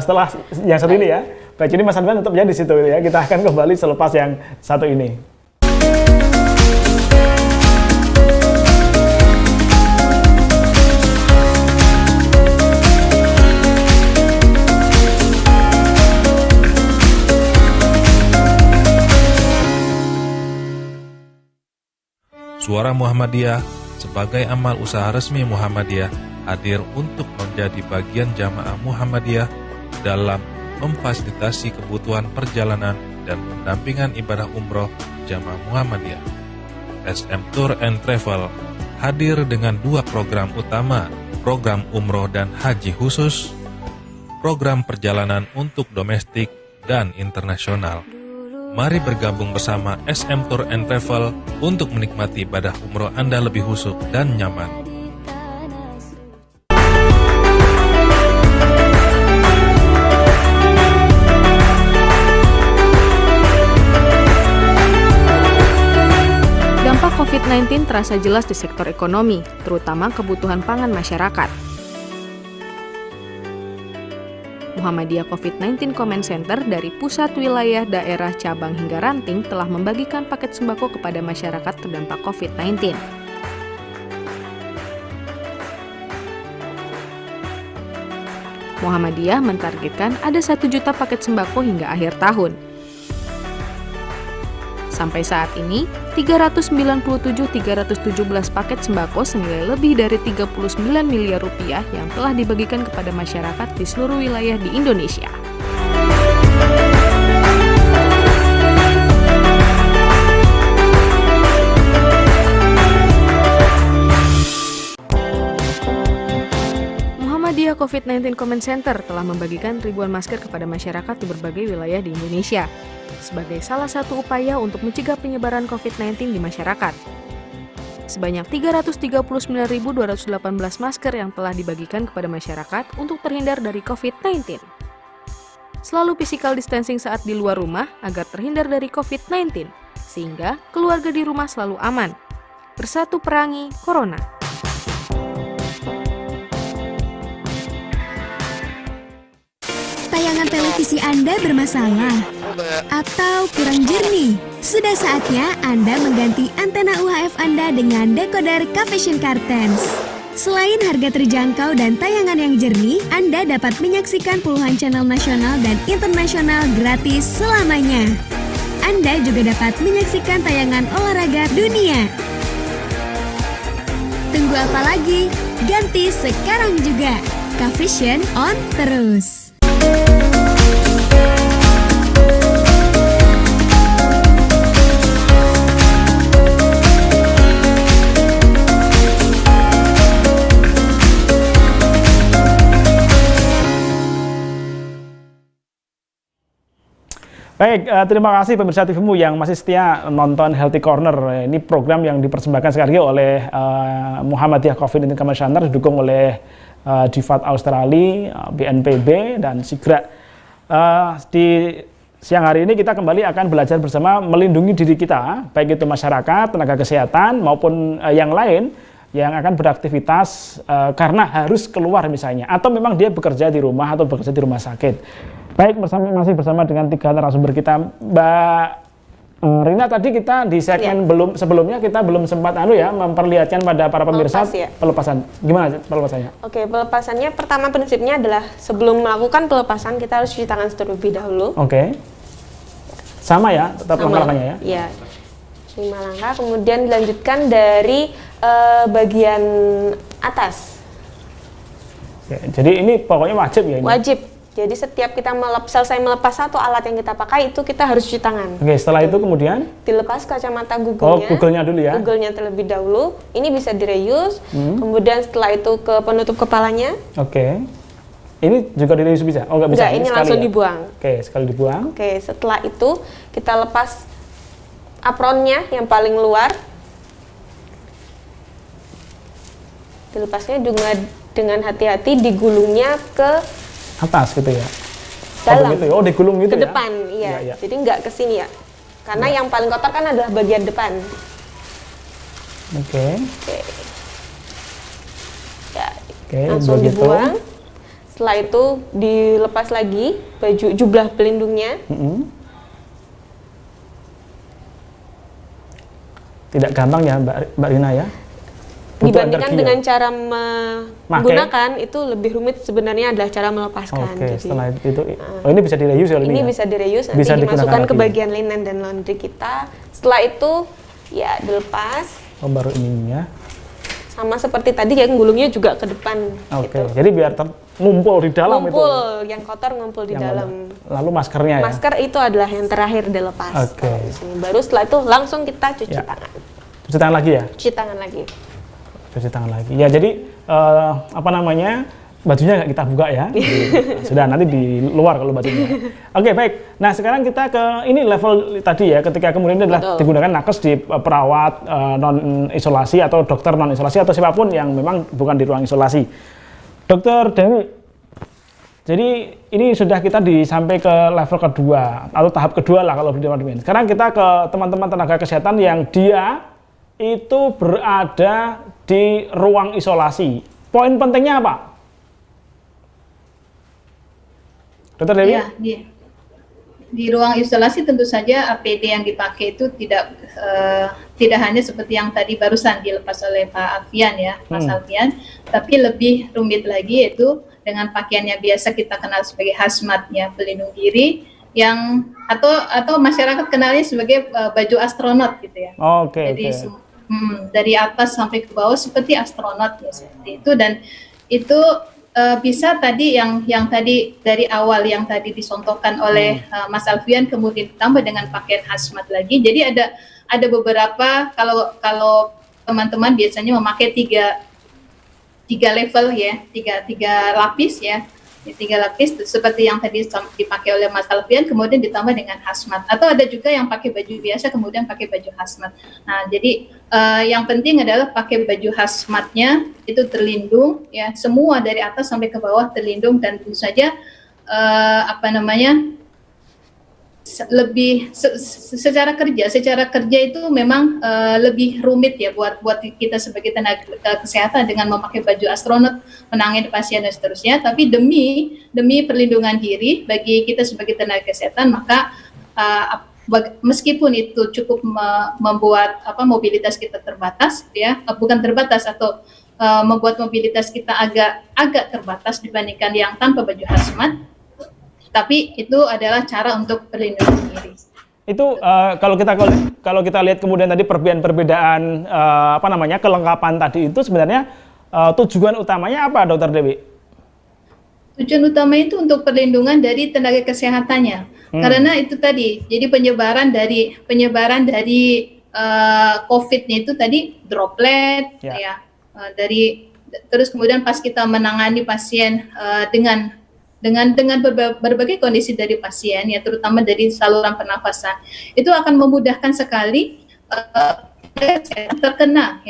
setelah yang satu ini ya. Baik, jadi Mas Alfian tetap ya di situ ya, kita akan kembali selepas yang satu ini. Suara Muhammadiyah sebagai amal usaha resmi Muhammadiyah hadir untuk menjadi bagian jamaah Muhammadiyah dalam memfasilitasi kebutuhan perjalanan dan pendampingan ibadah umroh jamaah Muhammadiyah. SM Tour and Travel hadir dengan 2 program utama, program umroh dan haji khusus, program perjalanan untuk domestik dan internasional. Mari bergabung bersama SM Tour and Travel untuk menikmati ibadah umroh Anda lebih khusyuk dan nyaman. Dampak COVID-19 terasa jelas di sektor ekonomi, terutama kebutuhan pangan masyarakat. Muhammadiyah COVID-19 Comment Center dari pusat, wilayah, daerah, cabang hingga ranting telah membagikan paket sembako kepada masyarakat terdampak COVID-19. Muhammadiyah mentargetkan ada 1 juta paket sembako hingga akhir tahun. Sampai saat ini, 397.317 paket sembako senilai lebih dari 39 miliar rupiah yang telah dibagikan kepada masyarakat di seluruh wilayah di Indonesia. Muhammadiyah COVID-19 Comment Center telah membagikan ribuan masker kepada masyarakat di berbagai wilayah di Indonesia sebagai salah satu upaya untuk mencegah penyebaran COVID-19 di masyarakat. Sebanyak 339.218 masker yang telah dibagikan kepada masyarakat untuk terhindar dari COVID-19. selalu physical distancing saat di luar rumah agar terhindar dari COVID-19, sehingga keluarga di rumah selalu aman. Bersatu perangi Corona. Tayangan televisi Anda bermasalah atau kurang jernih? Sudah saatnya Anda mengganti antena UHF Anda dengan decoder Cavision Cartens. Selain harga terjangkau dan tayangan yang jernih, Anda dapat menyaksikan puluhan channel nasional dan internasional gratis selamanya. Anda juga dapat menyaksikan tayangan olahraga dunia. Tunggu apa lagi? Ganti sekarang juga. Cavision on terus. Baik, terima kasih pemirsa TVmu yang masih setia nonton Healthy Corner. Ini program yang dipersembahkan sekali lagi oleh Muhammadiyah COVID-19 Command Center, didukung oleh DFAT Australia, BNPB, dan SIGRA. Di siang hari ini kita kembali akan belajar bersama melindungi diri kita, baik itu masyarakat, tenaga kesehatan, maupun yang lain yang akan beraktivitas karena harus keluar misalnya, atau memang dia bekerja di rumah atau bekerja di rumah sakit. Baik, masih bersama dengan 3 narasumber kita. Mbak Rina, tadi kita di segmen sebelumnya kita belum sempat memperlihatkan pada para pemirsa pelepasan. Gimana pelepasannya? Oke, pelepasannya pertama prinsipnya adalah sebelum melakukan pelepasan kita harus cuci tangan terlebih dahulu. Oke. Sama ya, tetap langkah-langkahnya ya? Iya. 5 langkah, kemudian dilanjutkan dari bagian atas. Oke, jadi ini pokoknya wajib ya? Ini? Wajib. Jadi setiap kita selesai melepas satu alat yang kita pakai, itu kita harus cuci tangan. Oke, setelah itu kemudian? Dilepas kacamata Google-nya. Oh, Google-nya dulu ya? Google-nya terlebih dahulu. Ini bisa direuse. Kemudian setelah itu ke penutup kepalanya. Oke. Ini juga direuse bisa? Oh, nggak bisa? Enggak, ini langsung dibuang. Oke, sekali dibuang. Oke, setelah itu kita lepas apronnya yang paling luar. Dilepasnya juga dengan hati-hati, digulungnya ke atas gitu ya? Dalam. Gitu ya? Oh, digulung gitu ke ya? depan, iya. Ya. Jadi nggak ke sini ya. Karena yang paling kotor kan adalah bagian depan. Oke. Ya, langsung dibuang. Setelah itu dilepas lagi baju jubah pelindungnya. Tidak gampang ya Mbak Rina ya? Dibandingkan dengan cara menggunakan, itu lebih rumit sebenarnya adalah cara melepaskan. Oke, setelah itu, ini bisa direuse ya? Ini bisa direuse, nanti bisa dimasukkan ke bagian linen dan laundry kita. Setelah itu, ya dilepas. Oh, baru ininya. Sama seperti tadi, ya gulungnya juga ke depan. Oke, gitu. jadi biar ngumpul di dalam itu? Ngumpul, yang kotor ngumpul di dalam. Lalu maskernya ya? Masker itu adalah yang terakhir dilepas. Oke. Baru setelah itu langsung kita cuci tangan. Cuci tangan lagi ya? Cuci tangan lagi. Cuci tangan lagi. Ya, jadi bajunya nggak kita buka ya. Sudah, nanti di luar kalau bajunya. Oke, baik. Nah, sekarang kita ke ini level tadi ya, ketika kemudian ini adalah digunakan nakes di perawat non isolasi atau dokter non isolasi atau siapapun yang memang bukan di ruang isolasi. Dokter Dewi, jadi ini sudah kita sampai ke level kedua atau tahap kedua lah kalau di departemen. Sekarang kita ke teman-teman tenaga kesehatan yang dia itu berada di ruang isolasi. Poin pentingnya apa? Dokter Dewi? Ya, di ruang isolasi tentu saja APD yang dipakai itu tidak hanya seperti yang tadi barusan dilepas oleh Pak Alfian ya, Mas Alfian, tapi lebih rumit lagi yaitu dengan pakaian yang biasa kita kenal sebagai hazmat ya, pelindung diri, yang atau masyarakat kenalnya sebagai baju astronot gitu ya. Oke. Jadi dari atas sampai ke bawah seperti astronot ya, seperti itu. Dan itu bisa tadi yang tadi dari awal yang tadi disontohkan oleh Mas Alfian, kemudian ditambah dengan pakaian hazmat lagi. Jadi ada beberapa, kalau teman-teman biasanya memakai tiga level ya, tiga lapis ya. 3 lapis seperti yang tadi dipakai oleh Mas Alfian, kemudian ditambah dengan hazmat, atau ada juga yang pakai baju biasa kemudian pakai baju hazmat. Nah, jadi yang penting adalah pakai baju hazmatnya itu terlindung ya, semua dari atas sampai ke bawah terlindung, dan tentu saja lebih secara kerja itu memang lebih rumit ya buat kita sebagai tenaga kesehatan dengan memakai baju astronot menangani pasien dan seterusnya. Tapi demi perlindungan diri bagi kita sebagai tenaga kesehatan, maka meskipun itu cukup membuat mobilitas kita terbatas ya, bukan terbatas atau membuat mobilitas kita agak terbatas dibandingkan yang tanpa baju hazmat, tapi itu adalah cara untuk perlindungan diri. Itu kalau kita lihat kemudian tadi perbedaan kelengkapan tadi itu sebenarnya tujuan utamanya apa, Dokter Dewi? Tujuan utama itu untuk perlindungan dari tenaga kesehatannya, karena itu tadi, jadi penyebaran dari COVID-nya itu tadi droplet, terus kemudian pas kita menangani pasien dengan berbagai kondisi dari pasien, ya terutama dari saluran pernafasan, itu akan memudahkan sekali terkena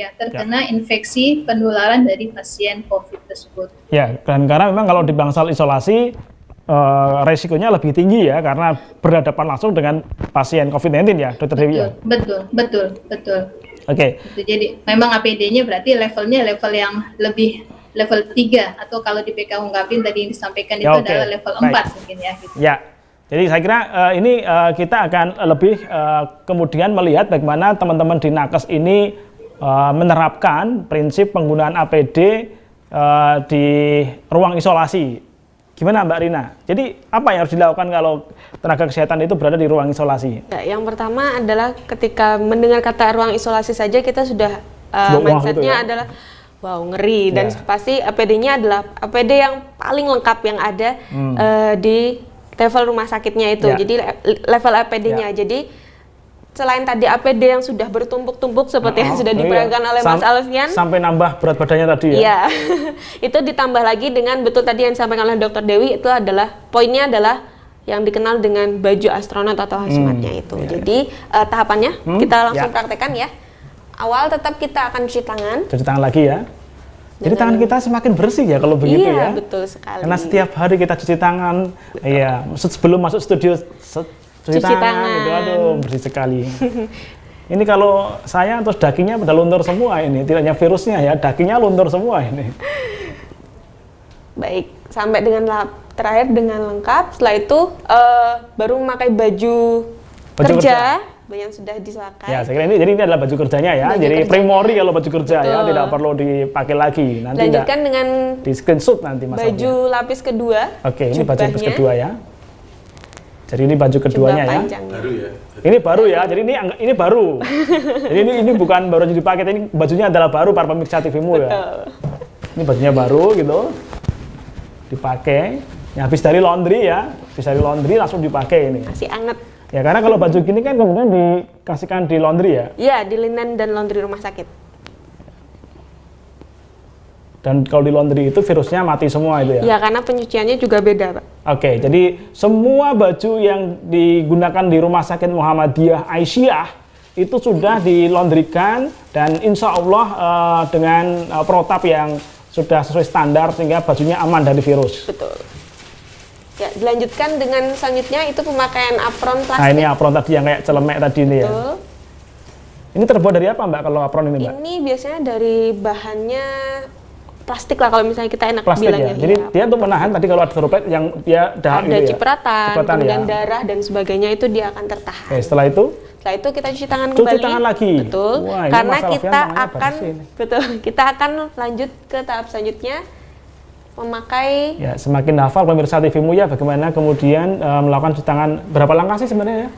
infeksi penularan dari pasien COVID tersebut. Ya, dan karena memang kalau di bangsal isolasi resikonya lebih tinggi ya, karena berhadapan langsung dengan pasien COVID-19 ya, Dokter Dewi ya. Betul. Oke. Jadi memang APD-nya berarti levelnya level yang lebih level 3, atau kalau di PK ungkapin tadi yang disampaikan itu adalah level 4 mungkin ya. Gitu. Ya. Jadi saya kira ini kita akan lebih kemudian melihat bagaimana teman-teman di Nakes ini menerapkan prinsip penggunaan APD di ruang isolasi. Gimana Mbak Rina? Jadi apa yang harus dilakukan kalau tenaga kesehatan itu berada di ruang isolasi? Yang pertama adalah ketika mendengar kata ruang isolasi saja kita sudah mindsetnya adalah wow, ngeri, dan pasti APD-nya adalah APD yang paling lengkap yang ada di level rumah sakitnya itu. Jadi level APD-nya. Jadi selain tadi APD yang sudah bertumpuk-tumpuk seperti yang sudah diperagakan oleh Mas Alfian, sampai nambah berat badannya tadi ya. Iya. Itu ditambah lagi dengan betul tadi yang disampaikan oleh Dokter Dewi, itu adalah poinnya adalah yang dikenal dengan baju astronot atau hazmatnya itu. Jadi tahapannya kita langsung praktekkan ya. Awal tetap kita akan cuci tangan. Cuci tangan lagi ya. Jadi tangan kita semakin bersih ya kalau begitu ya. Iya, betul sekali. Karena setiap hari kita cuci tangan. Iya, sebelum masuk studio cuci tangan. Gitu, aduh, bersih sekali. Ini kalau saya terus dagingnya pada luntur semua ini, tidak hanya virusnya ya, dagingnya luntur semua ini. Baik, sampai dengan terakhir dengan lengkap. Setelah itu baru memakai baju kerja yang sudah disesuaikan. Ya, saya kira ini adalah baju kerjanya ya. Jadi primori kalau baju kerja. Betul. Ya, tidak perlu dipakai lagi. Nanti lanjutkan dengan di screenshot nanti Mas. Baju lapis kedua. Oke, ini baju lapis kedua ya. Jadi ini baju keduanya ya. Baru ya. Ini baru ya. Jadi ini baru. Jadi ini bukan baru jadi paket, ini bajunya adalah baru para pemirsa TVmu ya. Ini bajunya baru gitu. Dipakai. Ya, habis dari laundry ya. Habis dari laundry langsung dipakai ini. Masih anget. Ya, karena kalau baju gini kan kemudian dikasihkan di laundry ya? Iya, di linen dan laundry rumah sakit. Dan kalau di laundry itu virusnya mati semua itu ya? Iya, karena penyuciannya juga beda, Pak. Oke, jadi semua baju yang digunakan di Rumah Sakit Muhammadiyah Aisyah itu sudah dilondrikan dan insya Allah dengan protap yang sudah sesuai standar sehingga bajunya aman dari virus. Betul. Ya, dilanjutkan dengan selanjutnya itu pemakaian apron plastik. Nah, ini apron tadi yang kayak celemek tadi ini ya. Ini terbuat dari apa Mbak kalau apron ini Mbak? Ini biasanya dari bahannya plastik lah kalau misalnya kita enak plastik bilangnya. Ya? Jadi dia untuk menahan tadi kalau ada droplet yang dia ada gitu cipratan, ya? kemudian darah dan sebagainya itu dia akan tertahan. Oke, setelah itu kita cuci tangan kembali. Cuci tangan lagi. Betul. Wah, karena kita akan lanjut ke tahap selanjutnya. Memakai ya, semakin hafal pemirsa TVmu ya bagaimana kemudian melakukan cuci tangan. Berapa langkah sih sebenarnya ya?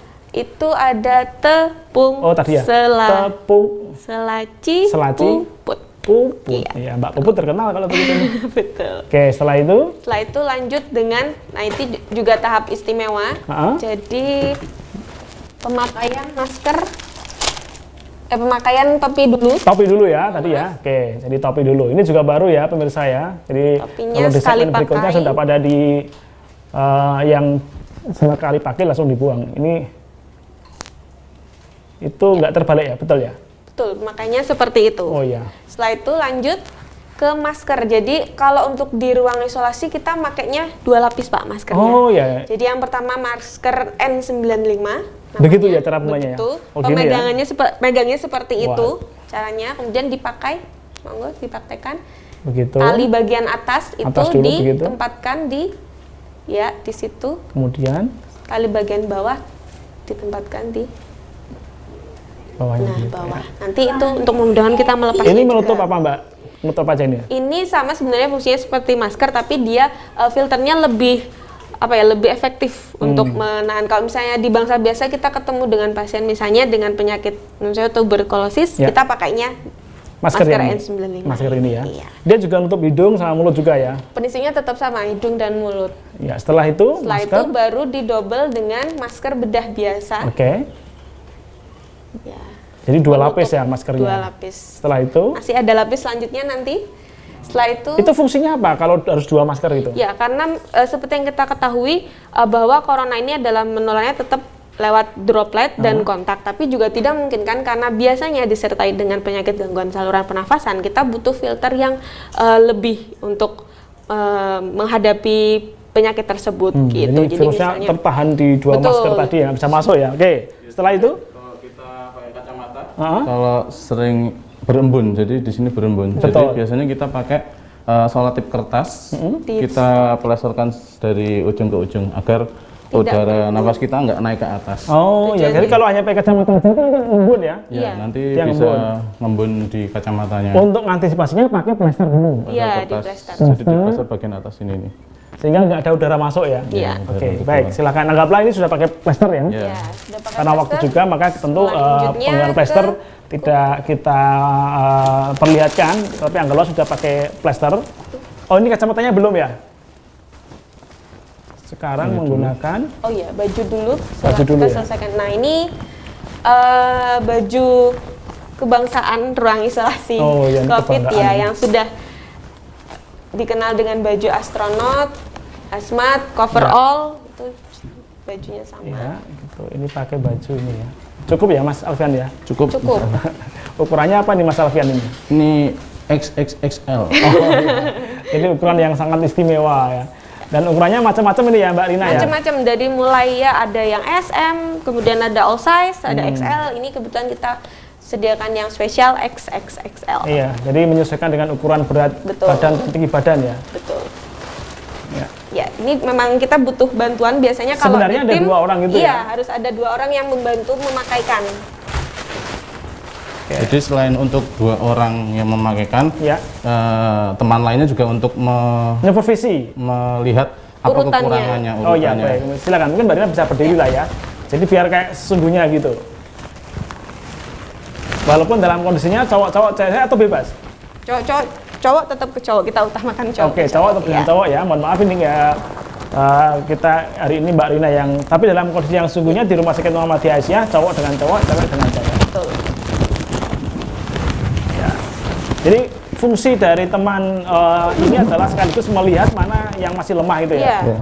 Itu ada tepung, tadi ya? Tepung, selaci, puput. Iya, Mbak Puput terkenal kalau begitu. Betul. Oke, setelah itu lanjut dengan, nah itu juga tahap istimewa. Jadi pemakaian masker, pemakaian topi dulu. Topi dulu ya tadi ya. Oke, jadi topi dulu. Ini juga baru ya pemirsa ya. Jadi topinya kalau di segmen berikutnya sudah pada di yang sekali pakai langsung dibuang. Ini itu nggak terbalik ya, betul ya? Betul, makanya seperti itu. Oh iya. Setelah itu lanjut ke masker. Jadi kalau untuk di ruang isolasi kita makainya 2 lapis Pak maskernya. Oh ya. Jadi yang pertama masker N95. Begitu ya cara pemakaiannya. Betul. Oh, pemegangannya pegangnya seperti Wah. itu caranya. Kemudian dipakai, monggo dipraktekkan. Begitu. Tali bagian atas itu Dulu, ditempatkan di situ. Kemudian Tali bagian bawah ditempatkan di bawahnya. bawah. Nanti itu untuk memudahkan kita melepasnya. Ini menutup apa Mbak? Menutup aja ini? Ini sama sebenarnya fungsinya seperti masker, tapi dia filternya lebih lebih efektif untuk menahan. Kalau misalnya di bangsa biasa kita ketemu dengan pasien misalnya dengan penyakit misalnya tuberkulosis, kita pakainya masker N95. Masker ini ya. Iya. Dia juga nutup hidung sama mulut juga ya. Penyisinya tetap sama, hidung dan mulut. Ya, setelah itu Itu baru didobel dengan masker bedah biasa. Oke. Ya. Jadi 2 lapis ya maskernya. 2 lapis. Setelah itu Masih ada lapis selanjutnya nanti. Setelah itu fungsinya apa kalau harus 2 masker itu? Ya, karena seperti yang kita ketahui bahwa corona ini adalah menularnya tetap lewat droplet dan kontak, tapi juga tidak memungkinkan karena biasanya disertai dengan penyakit gangguan saluran pernafasan, kita butuh filter yang lebih untuk menghadapi penyakit tersebut gitu. Jadi virusnya misalnya tertahan di 2 masker tadi ya, bisa masuk ya. Oke. Setelah itu kalau kita pakai kacamata, kalau sering berembun, jadi di sini berembun. Betul. Jadi biasanya kita pakai selotip kertas, kita plesorkan dari ujung ke ujung agar udara nafas kita nggak naik ke atas. Oh ya, jadi kalau hanya pakai kacamata saja kan ngembun ya? Ya, nanti bisa ngembun di kacamatanya. Untuk antisipasinya pakai plester dulu. Iya, di plester. Jadi di plester bagian atas ini nih. Sehingga nggak ada udara masuk ya? Iya. Oke, baik. Silakan anggaplah ini sudah pakai plester ya? Ya, sudah pakai Karena waktu plester. juga maka tentu Selanjutnya penggunaan plester tidak kita perlihatkan, tapi anggaplah sudah pakai plester. Oh, ini kacamatanya belum ya? Sekarang menggunakan baju dulu. Baju dulu kita ya? selesaikan. Nah, ini baju kebangsaan ruang isolasi ini COVID kebanggaan. ya, yang sudah dikenal dengan baju astronot, hazmat, coverall, itu bajunya sama. Ya, gitu. Ini pakai baju ini ya. Cukup ya Mas Alfian ya? Cukup. Ukurannya apa nih Mas Alfian ini? Ini XXXL. Ini ukuran yang sangat istimewa ya. Dan ukurannya macam-macam ini ya Mbak Rina ya? Macam-macam, dari mulai ada yang SM, kemudian ada all size, ada XL. Ini kebetulan kita sediakan yang spesial XXXL. Iya, jadi menyesuaikan dengan ukuran berat badan, tinggi badan ya? Betul. Ya, ini memang kita butuh bantuan biasanya kalau sebenarnya di tim. Ada 2 orang gitu ya? Iya, harus ada 2 orang yang membantu memakaikan. Jadi selain untuk 2 orang yang memakaikan, teman lainnya juga untuk supervisi, melihat apa urutannya. kekurangannya. Oh iya, baik. Silakan, mungkin Mbak Rina bisa berdiri lah ya. Jadi biar kayak sesungguhnya gitu. Walaupun dalam kondisinya cowok-cowok, cewek atau bebas? Cowok tetap ke cowok, kita utamakan cowok. Oke, cowok tetap dengan cowok ya. Mohon maaf ini ya. Kita hari ini Mbak Rina yang, tapi dalam kondisi yang sesungguhnya di Rumah Sakit Muhammadiyah Aisyah, cowok dengan cowok, cewek dengan cewek. Betul. Jadi fungsi dari teman ini adalah sekaligus melihat mana yang masih lemah itu ya. Iya.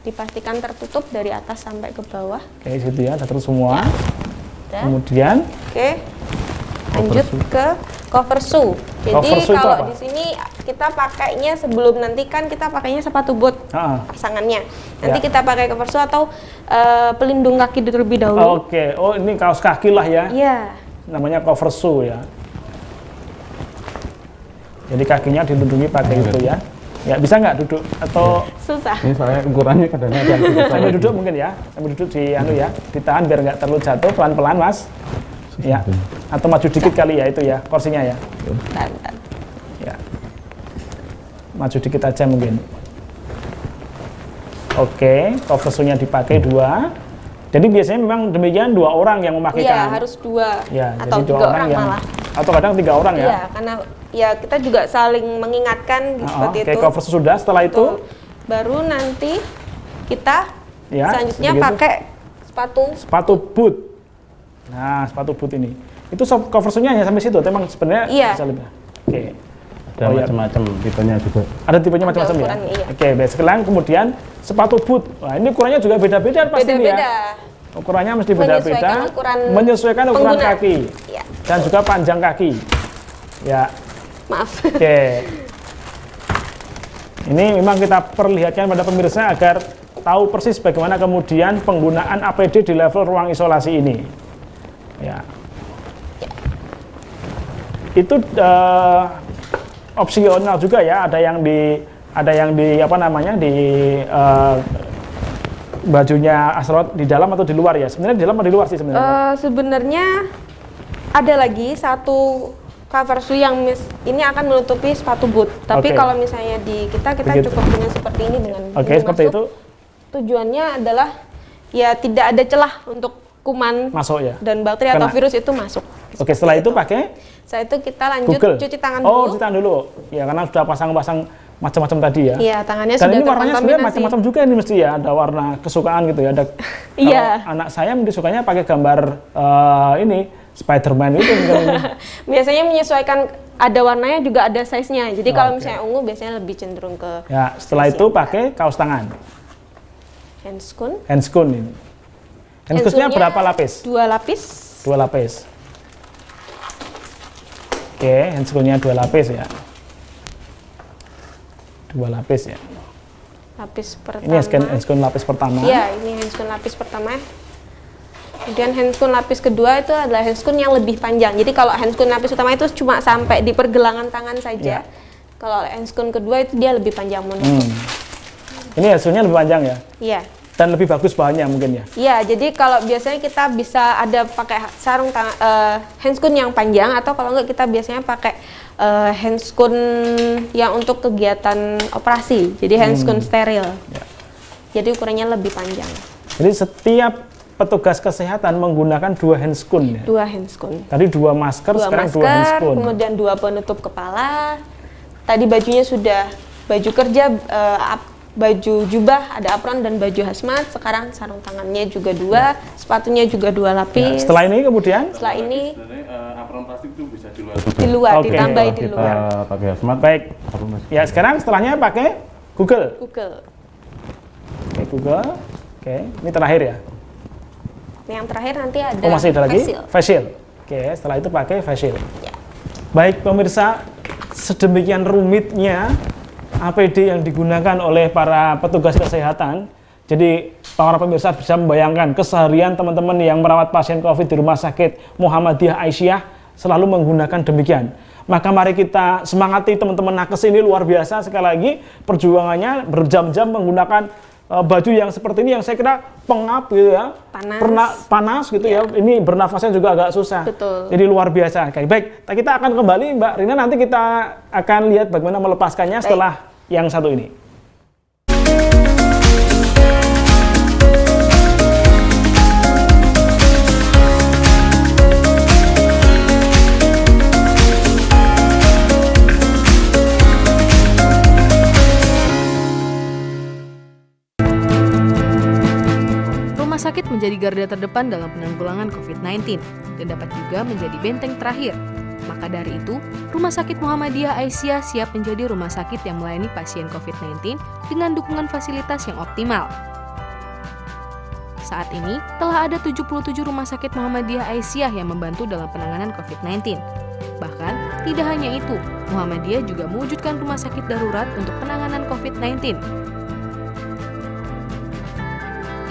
Dipastikan tertutup dari atas sampai ke bawah. Oke, situ ya, terus semua. Ya. Kemudian, lanjut ke cover shoe. Jadi Cover shoe itu kalau apa? di sini kita pakainya sebelum nanti kan kita pakainya sepatu boot pasangannya. Nanti kita pakai cover shoe atau pelindung kaki terlebih dahulu. Oke, oh ini kaos kaki lah ya. Iya. Namanya cover shoe ya. Jadi kakinya dilindungi pakai itu ya. Ya bisa nggak duduk atau susah? Ini soalnya ukurannya kadang-kadang sambil duduk mungkin ya, sambil duduk di ditahan biar nggak terlalu jatuh, pelan-pelan Mas. Ya, atau maju dikit kali ya itu ya kursinya ya. Bentar. Ya, maju dikit aja mungkin. Oke, cover shoe-nya dipakai 2. Jadi biasanya memang demikian 2 orang yang memakaikan. Iya, harus 2 ya, atau jadi 3 orang malah. Atau kadang 3 orang ya. Iya, karena ya kita juga saling mengingatkan seperti itu. Oke, cover shoe sudah, setelah itu baru nanti kita selanjutnya begitu. pakai sepatu boot. Nah, sepatu boot ini. Itu cover shoe-nya hanya sampai situ, memang sebenarnya bisa lebih. Oke. Ada macam-macam tipenya juga. Ada tipenya macam-macam ya? Iya. Oke, baik. Sekarang kemudian sepatu boot. Wah, ini ukurannya juga beda-beda pasti ya. Ukurannya mesti beda-beda. Menyesuaikan ukuran kaki. Iya. dan juga panjang kaki. Ya. Maaf. Oke. Ini memang kita perlihatkan pada pemirsa agar tahu persis bagaimana kemudian penggunaan APD di level ruang isolasi ini. Ya. Itu opsional juga ya, ada yang di apa namanya di bajunya astronot di dalam atau di luar ya? Sebenarnya di dalam atau di luar sih sebenarnya? Sebenarnya ada lagi satu cover shoe yang ini akan menutupi sepatu boot. Tapi kalau misalnya di kita cukup dengan seperti ini dengan seperti itu. Tujuannya adalah ya tidak ada celah untuk kuman masuk ya dan bakteri atau virus itu masuk. Setelah itu pakai? Setelah itu kita lanjut cuci tangan dulu. Oh, cuci tangan dulu. Ya karena sudah pasang-pasang macam-macam tadi ya. Iya, tangannya dan sudah ini warnanya sebenarnya macam-macam juga ini mesti ya, ada warna kesukaan gitu ya. Ada iya. Anak saya mungkin sukanya pakai gambar ini Spider-Man itu ini. Biasanya menyesuaikan, ada warnanya juga ada size-nya. Jadi kalau misalnya ungu biasanya lebih cenderung ke ya, setelah itu pakai kaos tangan. Handscoon. Handscoon ini. Handscoon-nya berapa lapis? 2 lapis. 2 lapis. Oke, handscoon-nya 2 lapis ya. 2 lapis ya. Lapis pertama. Ini handscoon lapis pertama. Iya, ini handscoon lapis pertama. Kemudian handscoon lapis kedua itu adalah handscoon yang lebih panjang. Jadi kalau handscoon lapis pertama itu cuma sampai di pergelangan tangan saja. Kalau handscoon kedua itu dia lebih panjang menutup. Ini handscoon-nya lebih panjang ya? Iya. Dan lebih bagus bahannya mungkin ya? Iya, jadi kalau biasanya kita bisa ada pakai sarung tangan, handscoon yang panjang, atau kalau enggak kita biasanya pakai handscoon yang untuk kegiatan operasi. Jadi handscoon steril. Ya. Jadi ukurannya lebih panjang. Jadi setiap petugas kesehatan menggunakan 2 handscoon ya? 2 handscoon. Tadi 2 masker, sekarang 2 handscoon. Kemudian 2 penutup kepala. Tadi bajunya sudah baju kerja, baju jubah, ada apron dan baju hazmat. Sekarang sarung tangannya juga 2, sepatunya juga 2 lapis. Ya, setelah ini kemudian? Setelah ini apron plastik itu bisa di luar. Di luar, ditambahi di luar. Pakai hazmat. Baik. Ya, sekarang setelahnya pakai Google. Oke, Google. Oke, ini terakhir ya? Yang terakhir nanti ada masih ada lagi? Face shield. Oke, setelah itu pakai face shield. Ya. Baik pemirsa, sedemikian rumitnya APD yang digunakan oleh para petugas kesehatan. Jadi para pemirsa bisa membayangkan keseharian teman-teman yang merawat pasien COVID di Rumah Sakit Muhammadiyah Aisyah selalu menggunakan demikian. Maka mari kita semangati teman-teman nakes ini, luar biasa sekali lagi perjuangannya, berjam-jam menggunakan baju yang seperti ini yang saya kira pengap gitu ya, panas gitu ya. Ini bernafasnya juga agak susah. Betul. Jadi luar biasa. Oke, baik, kita akan kembali Mbak Rina, nanti kita akan lihat bagaimana melepaskannya setelah yang satu ini. Rumah sakit menjadi garda terdepan dalam penanggulangan COVID-19 dan dapat juga menjadi benteng terakhir. Maka dari itu, Rumah Sakit Muhammadiyah Aisyah siap menjadi rumah sakit yang melayani pasien COVID-19 dengan dukungan fasilitas yang optimal. Saat ini, telah ada 77 Rumah Sakit Muhammadiyah Aisyah yang membantu dalam penanganan COVID-19. Bahkan, tidak hanya itu, Muhammadiyah juga mewujudkan rumah sakit darurat untuk penanganan COVID-19.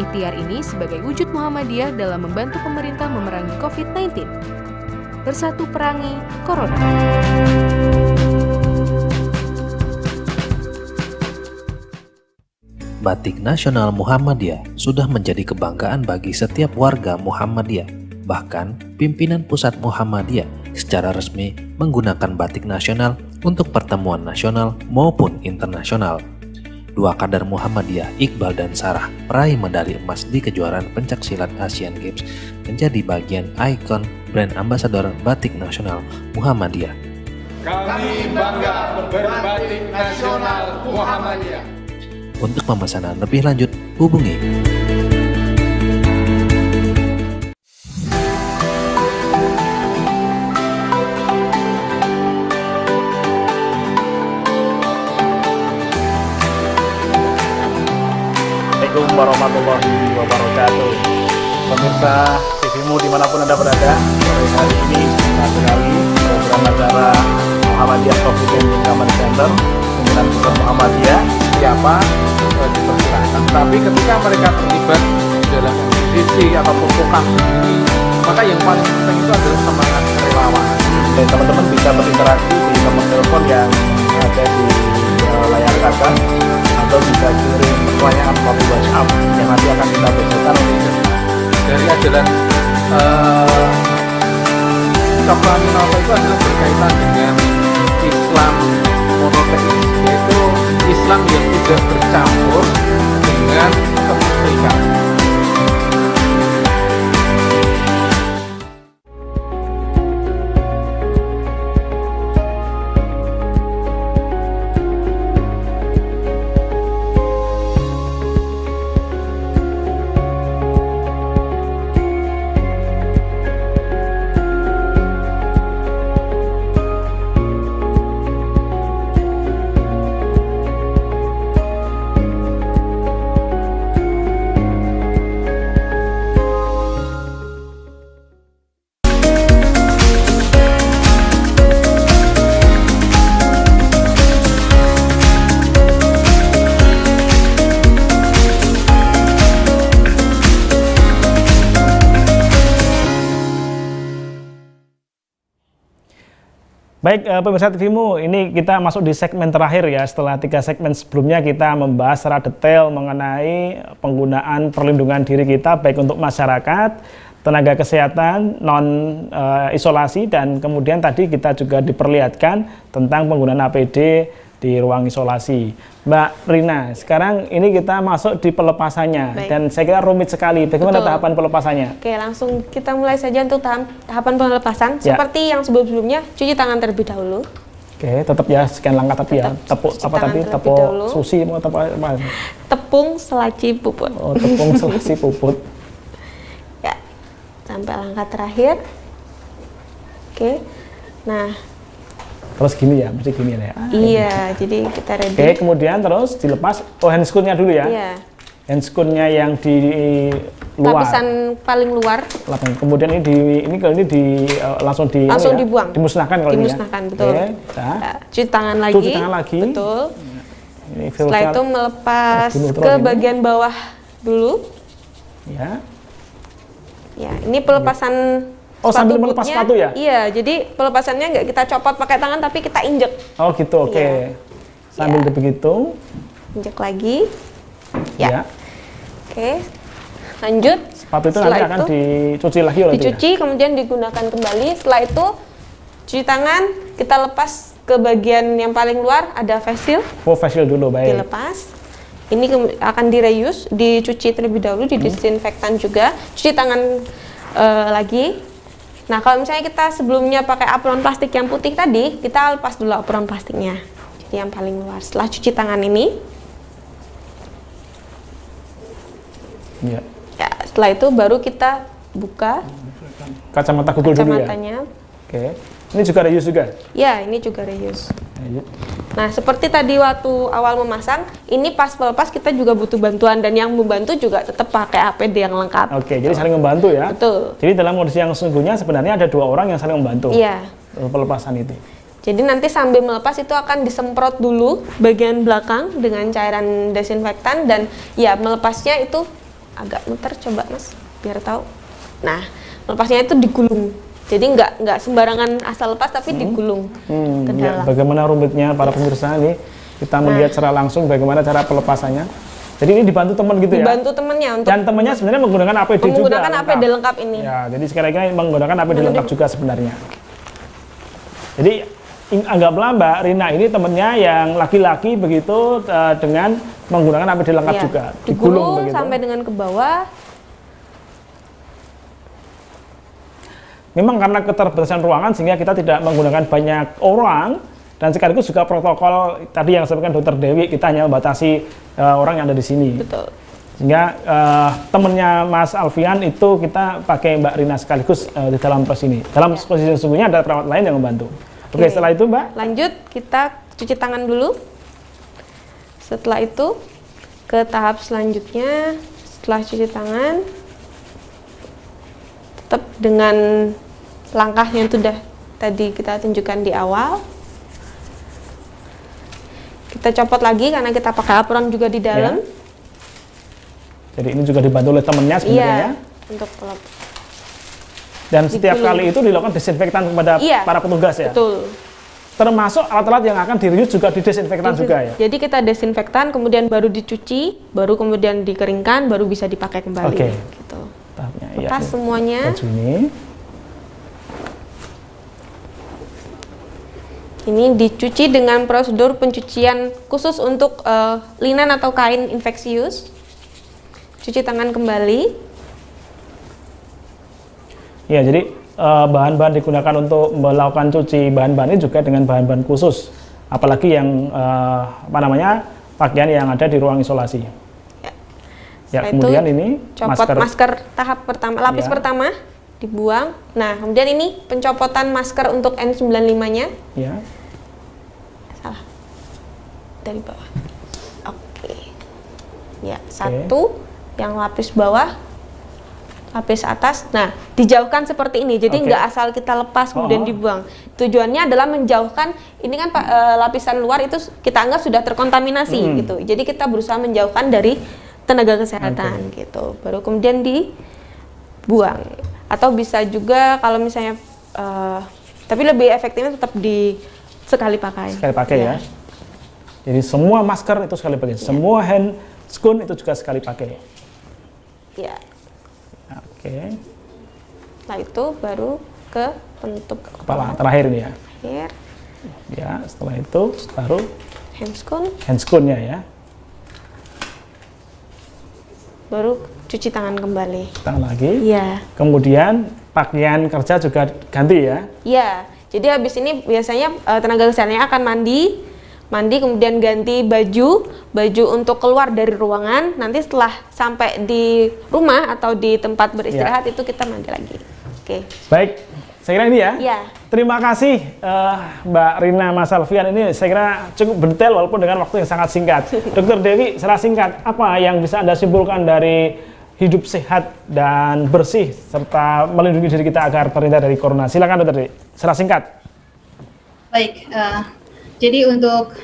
Ikhtiar ini sebagai wujud Muhammadiyah dalam membantu pemerintah memerangi COVID-19. Bersatu perangi Corona. Batik nasional Muhammadiyah sudah menjadi kebanggaan bagi setiap warga Muhammadiyah. Bahkan, pimpinan pusat Muhammadiyah secara resmi menggunakan batik nasional untuk pertemuan nasional maupun internasional. 2 kader Muhammadiyah, Iqbal dan Sarah, peraih medali emas di kejuaraan pencaksilat Asian Games, menjadi bagian ikon brand ambasador batik nasional Muhammadiyah. Kami bangga berbatik nasional Muhammadiyah. Untuk pemesanan lebih lanjut, hubungi Assalamualaikum warahmatullahi wabarakatuh. Pemirsa TVmu dimanapun Anda berada, sore hari ini kita atau tuk-tukan sendiri, maka yang paling penting itu adalah semangat relawan. Dan teman-teman bisa berinteraksi di nomor telepon yang ada di layar kaca, atau bisa kirim pertanyaan melalui WhatsApp yang nanti akan kita bacakan. Dari ajaran Kapraminata itu adalah berkaitan dengan Islam monoteis, yaitu Islam yang tidak bercampur dengan kemusyrikan. Baik, pemirsa TVmu, ini kita masuk di segmen terakhir ya. Setelah 3 segmen sebelumnya kita membahas secara detail mengenai penggunaan perlindungan diri kita, baik untuk masyarakat, tenaga kesehatan, non-isolasi, dan kemudian tadi kita juga diperlihatkan tentang penggunaan APD di ruang isolasi. Mbak Rina, sekarang ini kita masuk di pelepasannya. Baik. Dan saya kira rumit sekali. Bagaimana tahapan pelepasannya? Oke, langsung kita mulai saja untuk tahapan pelepasan. Ya. Seperti yang sebelum-sebelumnya, cuci tangan terlebih dahulu. Oke, tetap ya sekian langkah tapi ya. Tepuk apa tadi? Tepuk susi mau apa? Tepung selaci puput. Oh, tepung selaci puput. Ya. Sampai langkah terakhir. Oke. Nah, terus gini ya, mesti gini ya. Iya, jadi kita ready. Oke, kemudian terus dilepas. Oh, handscoon-nya dulu ya. Iya. Handscoon-nya yang di luar. Lapisan paling luar. Kemudian langsung dibuang. Dimusnahkan kalau ini ya. Dimusnahkan, betul. Oke, cuci tangan lagi. Cuci tangan lagi. Betul. Ini setelah itu melepas ke bagian bawah dulu. Ya. Ya, ini pelepasan. Oh, sambil melepas sepatu ya? Iya, jadi pelepasannya nggak kita copot pakai tangan, tapi kita injek. Oh gitu, oke. Iya. Sambil begitu. Injek lagi. Ya. Oke, lanjut. Sepatu itu nanti akan dicuci lagi oleh dicuci, kemudian digunakan kembali. Setelah itu, cuci tangan, kita lepas ke bagian yang paling luar, ada face shield. Oh, face shield dulu, baik. Dilepas. Ini akan direuse, dicuci terlebih dahulu, didisinfektan juga. Cuci tangan lagi. Nah, kalau misalnya kita sebelumnya pakai apron plastik yang putih tadi, kita lepas dulu apron plastiknya. Jadi yang paling luar. Setelah cuci tangan ini, ya, setelah itu baru kita buka kacamata Google dulu ya. Kacamatanya. Oke. Ini juga reuse juga? Ya, ini juga reuse. Nah, seperti tadi waktu awal memasang, ini pas melepas kita juga butuh bantuan, dan yang membantu juga tetap pakai APD yang lengkap. Oke, jadi saling membantu ya? Betul. Jadi dalam kondisi yang sesungguhnya sebenarnya ada 2 orang yang saling membantu. Iya. Pelepasan itu. Jadi nanti sambil melepas itu akan disemprot dulu bagian belakang dengan cairan desinfektan, dan ya melepasnya itu agak muter, coba Mas, biar tahu. Nah, melepasnya itu digulung. Jadi nggak sembarangan asal lepas, tapi digulung ke dalam. Ya, bagaimana rumitnya para pemirsa ini, kita melihat secara langsung bagaimana cara pelepasannya. Jadi ini dibantu teman gitu ya? Dibantu temannya untuk. Dan temannya sebenarnya menggunakan APD juga. Menggunakan APD lengkap ini. Ya, jadi sekali-kali menggunakan APD lengkap juga sebenarnya. Jadi anggaplah Mbak Rina ini temannya yang laki-laki begitu dengan menggunakan APD lengkap juga. Digulung begitu sampai dengan ke bawah. Memang karena keterbatasan ruangan sehingga kita tidak menggunakan banyak orang, dan sekaligus juga protokol tadi yang disampaikan Dr. Dewi, kita hanya membatasi orang yang ada di sini. Betul. Sehingga temennya Mas Alfian itu kita pakai Mbak Rina sekaligus di dalam proses ini. Dalam posisi sesungguhnya ada perawat lain yang membantu. Oke, setelah itu Mbak? Lanjut, kita cuci tangan dulu. Setelah itu ke tahap selanjutnya, setelah cuci tangan, tetap dengan langkah yang sudah tadi kita tunjukkan di awal. Kita copot lagi karena kita pakai apron juga di dalam. Ya. Jadi ini juga dibantu oleh temennya sebenarnya. Iya. untuk Dan setiap kali itu dilakukan desinfektan kepada para petugas ya? Betul. Termasuk alat-alat yang akan direuse juga didesinfektan juga ya? Jadi kita desinfektan, kemudian baru dicuci, baru kemudian dikeringkan, baru bisa dipakai kembali. Oke. Gitu. Ya, lepas semuanya. Baju ini. Ini dicuci dengan prosedur pencucian khusus untuk linen atau kain infeksius. Cuci tangan kembali. Ya, jadi bahan-bahan digunakan untuk melakukan cuci bahan-bahan ini juga dengan bahan-bahan khusus, apalagi yang pakaian yang ada di ruang isolasi. Ya, kemudian ini copot masker tahap pertama, lapis pertama dibuang. Nah, kemudian ini pencopotan masker untuk N95-nya. Ya. Salah. Dari bawah. Oke. Ya, satu yang lapis bawah, lapis atas. Nah, dijauhkan seperti ini. Jadi nggak asal kita lepas kemudian dibuang. Tujuannya adalah menjauhkan, ini kan lapisan luar itu kita anggap sudah terkontaminasi gitu. Jadi kita berusaha menjauhkan dari tenaga kesehatan gitu. Baru kemudian dibuang. Atau bisa juga kalau misalnya tapi lebih efektifnya tetap sekali pakai. Sekali pakai ya. Jadi semua masker itu sekali pakai. Semua hand scone itu juga sekali pakai. Ya. Oke. Setelah itu baru ke penutup kepala terakhir ini ya. Terakhir. Ya, setelah itu baru handscone-nya ya. Baru cuci tangan kembali. Tangan lagi. Iya. Kemudian pakaian kerja juga ganti ya. Iya. Jadi habis ini biasanya tenaga kesehatannya akan mandi kemudian ganti baju untuk keluar dari ruangan. Nanti setelah sampai di rumah atau di tempat beristirahat itu kita mandi lagi. Oke. Baik, saya kira ini ya. Iya. Terima kasih Mbak Rina Mas Alfian, ini saya kira cukup detail walaupun dengan waktu yang sangat singkat. Dr. Dewi, secara singkat apa yang bisa Anda simpulkan dari hidup sehat dan bersih serta melindungi diri kita agar terhindar dari corona? Silakan Dr. Dewi, secara singkat. Baik. Jadi untuk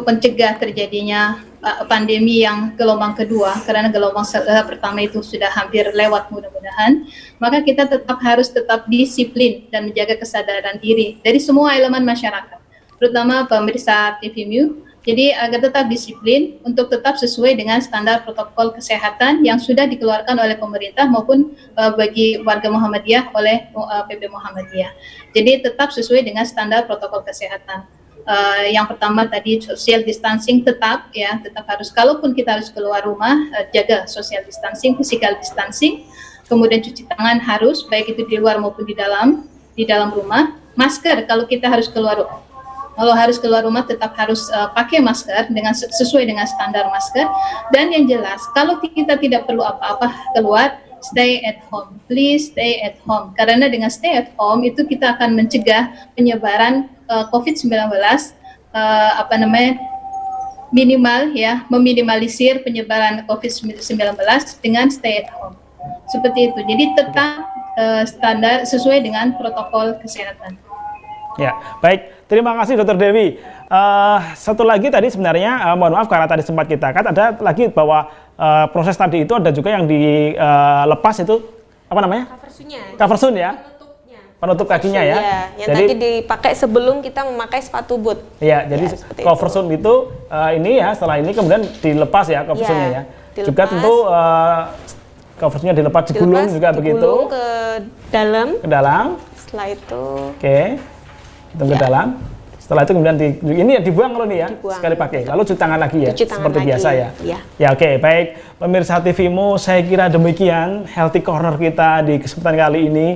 mencegah terjadinya pandemi yang gelombang kedua, karena gelombang pertama itu sudah hampir lewat mudah-mudahan, maka kita harus tetap disiplin dan menjaga kesadaran diri dari semua elemen masyarakat, terutama pemirsa TVMU. Jadi agar tetap disiplin untuk tetap sesuai dengan standar protokol kesehatan yang sudah dikeluarkan oleh pemerintah maupun bagi warga Muhammadiyah oleh PP Muhammadiyah. Jadi tetap sesuai dengan standar protokol kesehatan. Yang pertama tadi social distancing tetap harus, kalaupun kita harus keluar rumah jaga social distancing, physical distancing. Kemudian cuci tangan harus, baik itu di luar maupun di dalam rumah. Masker kalau kita harus keluar rumah. Kalau harus keluar rumah tetap harus pakai masker sesuai dengan standar masker. Dan yang jelas, kalau kita tidak perlu apa-apa keluar, stay at home. Please stay at home. Karena dengan stay at home itu kita akan mencegah penyebaran COVID-19 minimal ya, meminimalisir penyebaran COVID-19 dengan stay at home. Seperti itu. Jadi tetap standar sesuai dengan protokol kesehatan. Ya, baik. Terima kasih Dr. Dewi. Satu lagi tadi sebenarnya, mohon maaf karena tadi sempat kita ada lagi bahwa proses tadi itu ada juga yang dilepas itu, apa namanya? Cover soon ya? Penutup kakinya ya? Iya, yang jadi, tadi dipakai sebelum kita memakai sepatu boot. Iya, jadi cover soon itu ini ya, setelah ini kemudian dilepas ya cover soon-nya ya. Dilepas. Juga tentu cover soon-nya dilepas, digulung juga begitu. Ke dalam. Ke dalam. Setelah itu. Oke. Itu ke dalam. Setelah itu kemudian ini dibuang kalau nih ya, sekali pakai. Lalu cuci tangan lagi ya, seperti biasa ya. Ya oke, baik. Pemirsa TVMU, saya kira demikian Healthy Corner kita di kesempatan kali ini.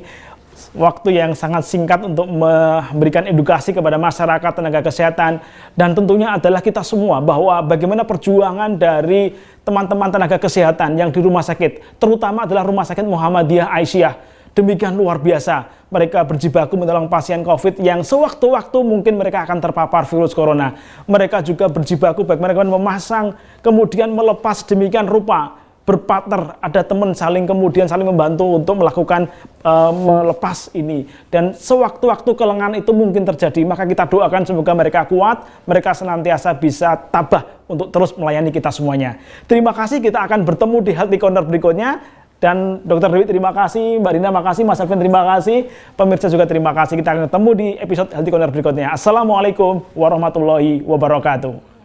Waktu yang sangat singkat untuk memberikan edukasi kepada masyarakat, tenaga kesehatan, dan tentunya adalah kita semua bahwa bagaimana perjuangan dari teman-teman tenaga kesehatan yang di rumah sakit, terutama adalah Rumah Sakit Muhammadiyah Aisyah. Demikian luar biasa, mereka berjibaku menolong pasien COVID yang sewaktu-waktu mungkin mereka akan terpapar virus corona. Mereka juga berjibaku bagaimana memasang, kemudian melepas demikian rupa berpartner, ada teman kemudian saling membantu untuk melakukan melepas ini. Dan sewaktu-waktu kelengan itu mungkin terjadi, maka kita doakan semoga mereka kuat, mereka senantiasa bisa tabah untuk terus melayani kita semuanya. Terima kasih, kita akan bertemu di Healthy Corner berikutnya. Dan Dr. Dewi terima kasih, Mbak Rina makasih, Mas Alvin terima kasih, pemirsa juga terima kasih. Kita akan ketemu di episode Healthy Corner berikutnya. Assalamualaikum warahmatullahi wabarakatuh.